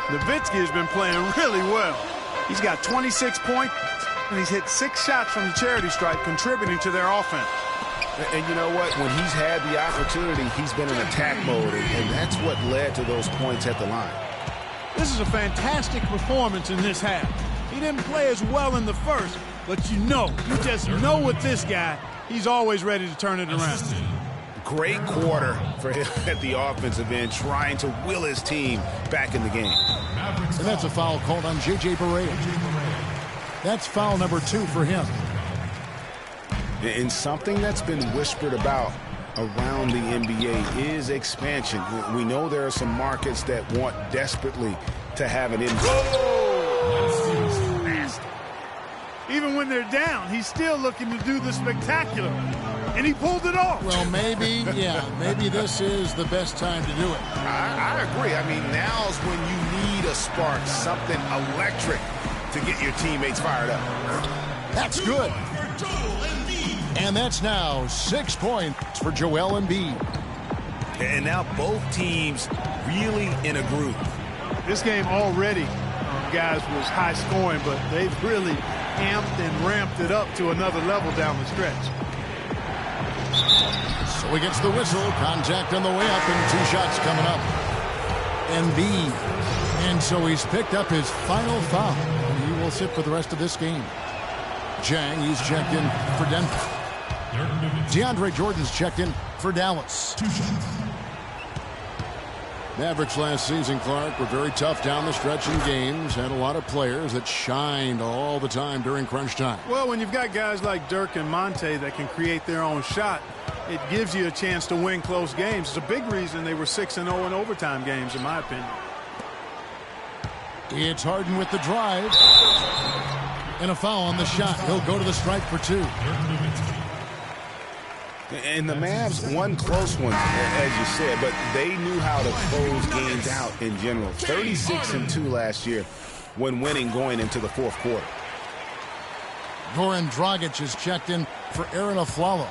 Nowitzki has been playing really well. He's got 26 points, and he's hit 6 shots from the charity stripe, contributing to their offense. And you know what? When he's had the opportunity, he's been in attack mode, and that's what led to those points at the line. This is a fantastic performance in this half. He didn't play as well in the first, but you just know with this guy, he's always ready to turn it around. Great quarter for him at the offensive end, trying to will his team back in the game. And that's a foul called on J.J. Barea. That's foul number 2 for him. And something that's been whispered about around the NBA is expansion. We know there are some markets that want desperately to have an NBA. Even when they're down, he's still looking to do the spectacular. And he pulled it off. Well, maybe this is the best time to do it. I agree. I mean, now's when you need a spark, something electric to get your teammates fired up. That's good. And that's now 6 points for Joel Embiid. And now both teams really in a groove. This game already, guys, was high scoring, but they've really amped and ramped it up to another level down the stretch. So he gets the whistle, contact on the way up, and 2 shots coming up. Embiid. And so he's picked up his final foul. And he will sit for the rest of this game. Jang, he's checked in for Denver. DeAndre Jordan's checked in for Dallas. 2 shots. Mavericks last season, Clark, were very tough down the stretch in games. Had a lot of players that shined all the time during crunch time. Well, when you've got guys like Dirk and Monte that can create their own shot, it gives you a chance to win close games. It's a big reason they were 6-0 in overtime games, in my opinion. It's Harden with the drive. And a foul on the shot. He'll go to the stripe for 2. And the Mavs won close ones, as you said, but they knew how to close games out in general. 36-2 last year when winning going into the 4th quarter. Goran Dragic is checked in for Aaron Afflalo.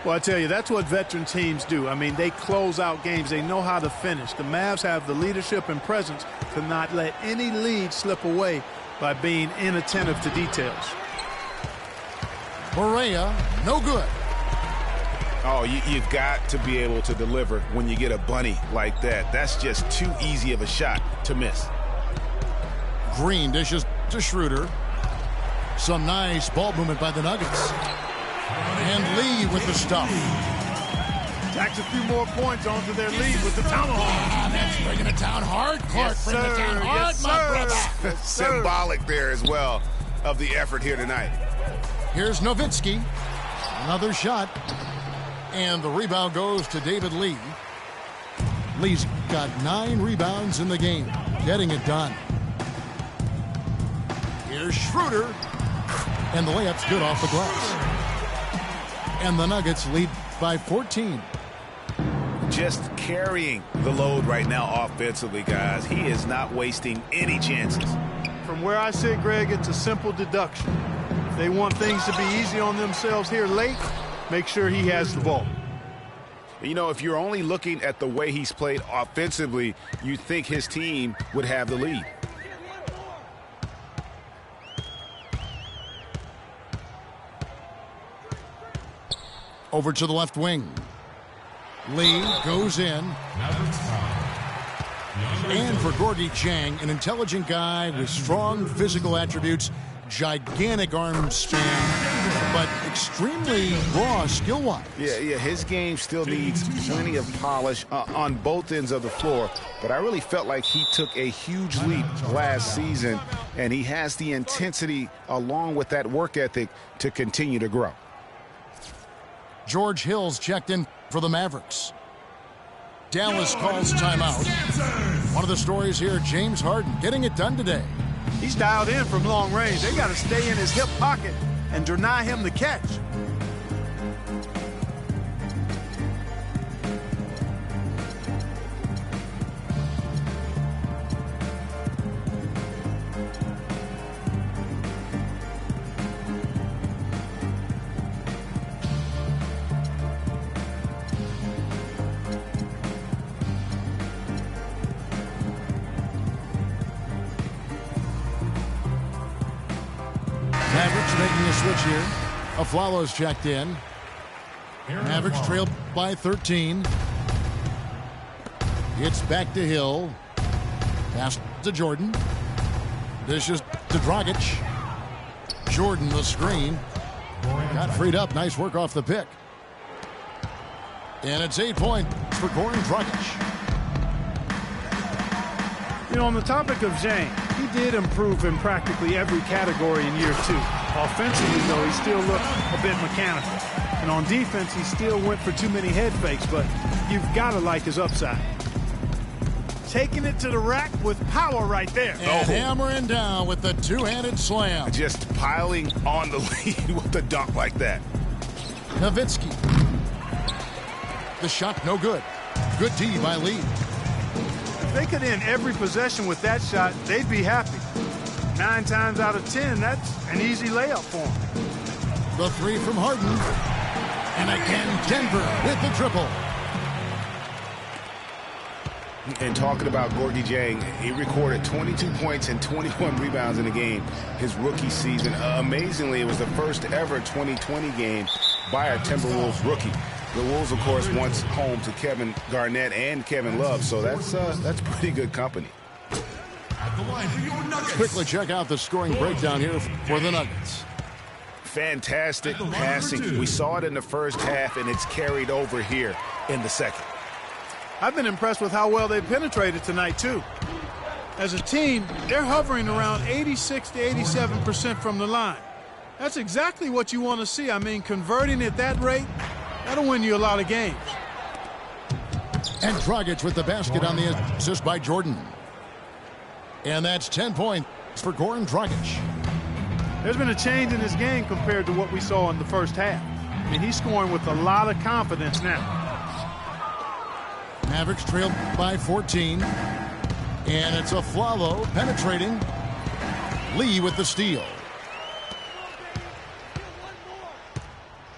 Well, I tell you, that's what veteran teams do. I mean, they close out games. They know how to finish. The Mavs have the leadership and presence to not let any lead slip away by being inattentive to details. Barea, no good. Oh, you've got to be able to deliver when you get a bunny like that. That's just too easy of a shot to miss. Green dishes to Schroeder. Some nice ball movement by the Nuggets. And Lee with the stuff. Tacks a few more points onto their lead with the tomahawk. That's bringing it down hard. Clark bringing it down hard, my brother. Yes, Symbolic there as well of the effort here tonight. Here's Nowitzki. Another shot. And the rebound goes to David Lee. Lee's got 9 rebounds in the game. Getting it done. Here's Schroeder. And the layup's good off the glass. And the Nuggets lead by 14. Just carrying the load right now offensively, guys. He is not wasting any chances. From where I sit, Greg, it's a simple deduction. If they want things to be easy on themselves here late, make sure he has the ball. You know, if you're only looking at the way he's played offensively, you think his team would have the lead. Over to the left wing. Lee goes in. And for Gorgui Dieng, an intelligent guy with strong physical attributes, gigantic arm span, but extremely raw skill-wise. Yeah, his game still needs plenty of polish on both ends of the floor, but I really felt like he took a huge leap last season, and he has the intensity along with that work ethic to continue to grow. George Hill's checked in for the Mavericks. Dallas calls timeout. One of the stories here, James Harden getting it done today. He's dialed in from long range. They got to stay in his hip pocket and deny him the catch. Mavericks making a switch here. Aflalo's checked in. Mavericks trail by 13. It's back to Hill. Pass to Jordan. Dishes to Dragic. Jordan the screen. Got freed up. Nice work off the pick. And it's 8 points for Goran Dragic. You know, on the topic of Dieng, he did improve in practically every category in year 2. Offensively, though, he still looked a bit mechanical. And on defense, he still went for too many head fakes, but you've got to like his upside. Taking it to the rack with power right there. And hammering down with the two-handed slam. Just piling on the lead with a dunk like that. Nowitzki. The shot no good. Good D by Lee. If they could end every possession with that shot, they'd be happy. 9 times out of 10, that's an easy layup for them. The three from Harden. And again, Denver with the triple. And talking about Gorgui Dieng, he recorded 22 points and 21 rebounds in the game his rookie season. Amazingly, it was the first ever 2020 game by a Timberwolves rookie. The Wolves, of course, once home to Kevin Garnett and Kevin Love, so that's pretty good company. Quickly check out the scoring breakdown here for the Nuggets. Fantastic passing. We saw it in the first half, and it's carried over here in the second. I've been impressed with how well they penetrated tonight, too. As a team, they're hovering around 86 to 87% from the line. That's exactly what you want to see. I mean, converting at that rate, that'll win you a lot of games. And Dragic with the basket on the assist by Jordan. And that's 10 points for Goran Dragic. There's been a change in his game compared to what we saw in the first half. I mean, he's scoring with a lot of confidence now. Mavericks trail by 14. And it's Aflalo penetrating. Lee with the steal.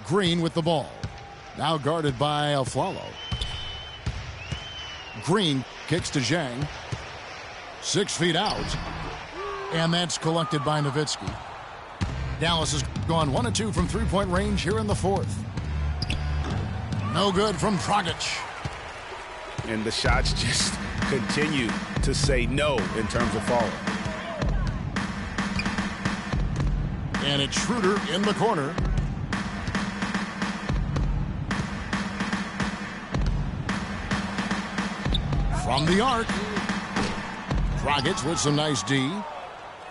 Green with the ball. Now guarded by Aflalo. Green kicks to Zhang. 6 feet out. And that's collected by Nowitzki. Dallas has gone 1 of 2 from three-point range here in the fourth. No good from Dragic. And the shots just continue to say no in terms of falling. And it's Schroeder in the corner. From the arc. Dragic with some nice D.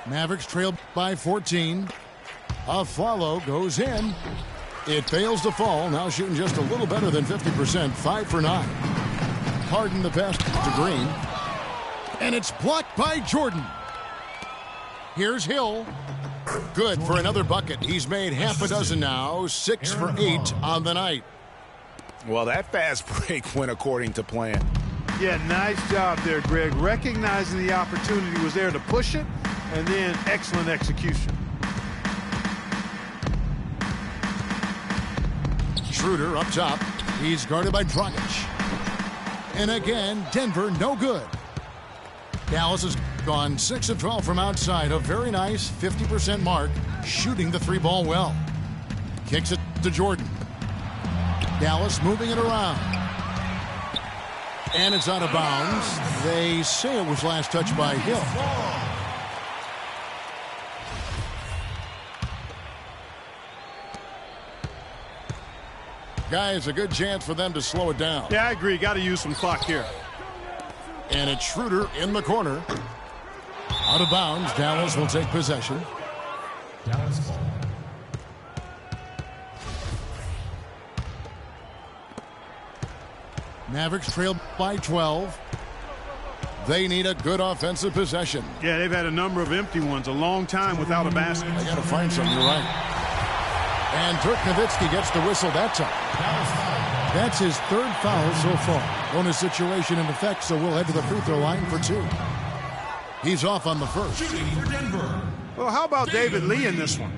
Mavericks trailed by 14. Aflalo goes in. It fails to fall. Now shooting just a little better than 50%. 5 for 9. Harden the pass to Green. And it's blocked by Jordan. Here's Hill. Good for another bucket. He's made half a dozen now. 6 for 8 on the night. Well, that fast break went according to plan. Yeah, nice job there, Greg. Recognizing the opportunity was there to push it, and then excellent execution. Schroeder up top. He's guarded by Dragic. And again, Denver no good. Dallas has gone 6 of 12 from outside. A very nice 50% mark, shooting the 3-ball well. Kicks it to Jordan. Dallas moving it around. And it's out of bounds. They say it was last touched by Hill. Guys, a good chance for them to slow it down. Yeah, I agree. Got to use some clock here. And it's Schroeder in the corner. Out of bounds. Dallas will take possession. Dallas ball. Mavericks trailed by 12. They need a good offensive possession. Yeah, they've had a number of empty ones, a long time without a basket. They got to find something, you're right. And Dirk Nowitzki gets the whistle that time. That's his 3rd foul so far. Bonus situation in effect, so we'll head to the free throw line for 2. He's off on the first. Shooting for Denver. Well, how about David Lee in this one?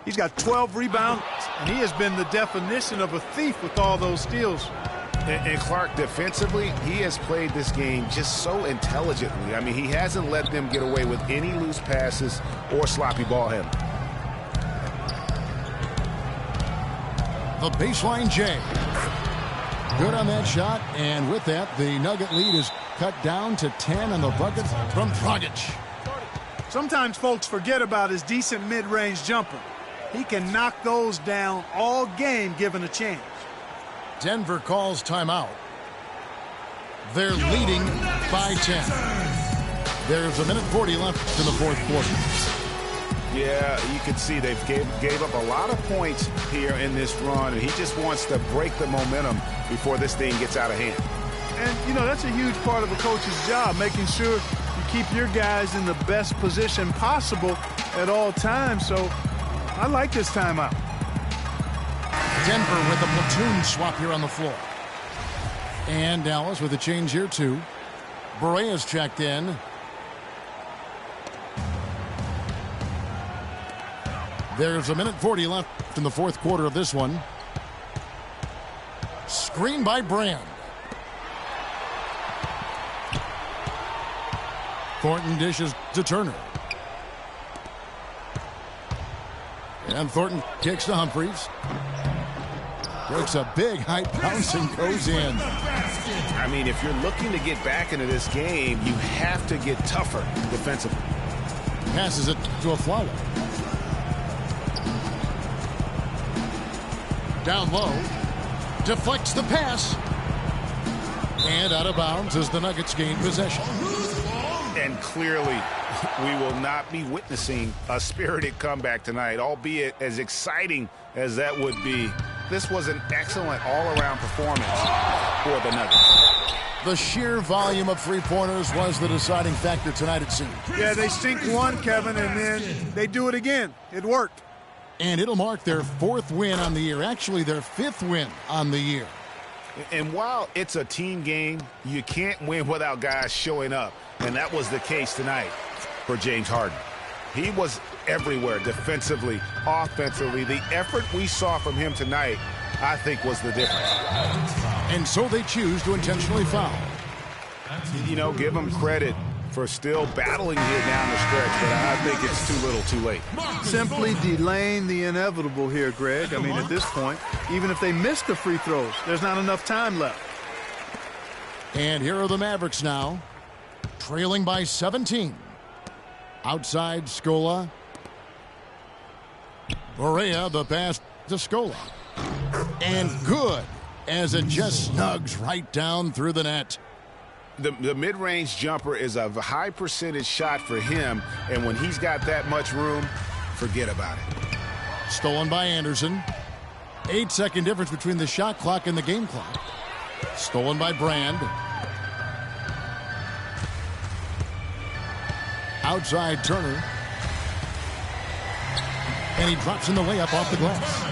He's got 12 rebounds, and he has been the definition of a thief with all those steals. And Clark, defensively, he has played this game just so intelligently. I mean, he hasn't let them get away with any loose passes or sloppy ball handling. The baseline J. Good on that shot, and with that, the Nugget lead is cut down to 10 on the bucket from Dragic. Sometimes folks forget about his decent mid-range jumper. He can knock those down all game given a chance. Denver calls timeout. They're leading by 10. There's a minute 40 left in the fourth quarter. Yeah, you can see they've gave up a lot of points here in this run, and he just wants to break the momentum before this thing gets out of hand. And, you know, that's a huge part of a coach's job, making sure you keep your guys in the best position possible at all times. So I like this timeout. Denver with a platoon swap here on the floor. And Dallas with a change here, too. Borea's checked in. There's a minute 40 left in the fourth quarter of this one. Screen by Brand. Thornton dishes to Turner. And Thornton kicks to Humphries. Breaks a big high bounce and goes in. I mean, if you're looking to get back into this game, you have to get tougher defensively. Passes it to Aflalo. Down low. Deflects the pass. And out of bounds as the Nuggets gain possession. And clearly, we will not be witnessing a spirited comeback tonight, albeit as exciting as that would be. This was an excellent all-around performance for the Nuggets. The sheer volume of three-pointers was the deciding factor tonight, it seemed. Yeah, they sink one, Kevin, and then they do it again. It worked. And it'll mark their 4th win on the year. Actually, their 5th win on the year. And while it's a team game, you can't win without guys showing up. And that was the case tonight for James Harden. He was everywhere defensively, offensively. The effort we saw from him tonight, I think was the difference. And so they choose to intentionally foul. You know, give them credit for still battling here down the stretch, but I think it's too little too late. Simply delaying the inevitable here, Greg. I mean, at this point, even if they miss the free throws, there's not enough time left. And here are the Mavericks now, trailing by 17. Outside, Scola. Barea, the pass to Scola. And good, as it just snugs right down through the net. The mid-range jumper is a high percentage shot for him, and when he's got that much room, forget about it. Stolen by Anderson. 8-second difference between the shot clock and the game clock. Stolen by Brand. Outside Turner. And he drops in the layup off the glass.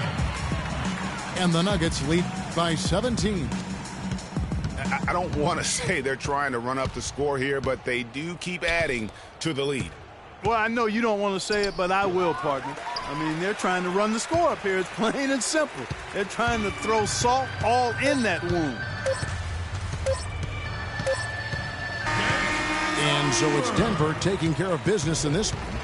And the Nuggets lead by 17. I don't want to say they're trying to run up the score here, but they do keep adding to the lead. Well, I know you don't want to say it, but I will, partner. I mean, they're trying to run the score up here. It's plain and simple. They're trying to throw salt all in that wound. And so it's Denver taking care of business in this one.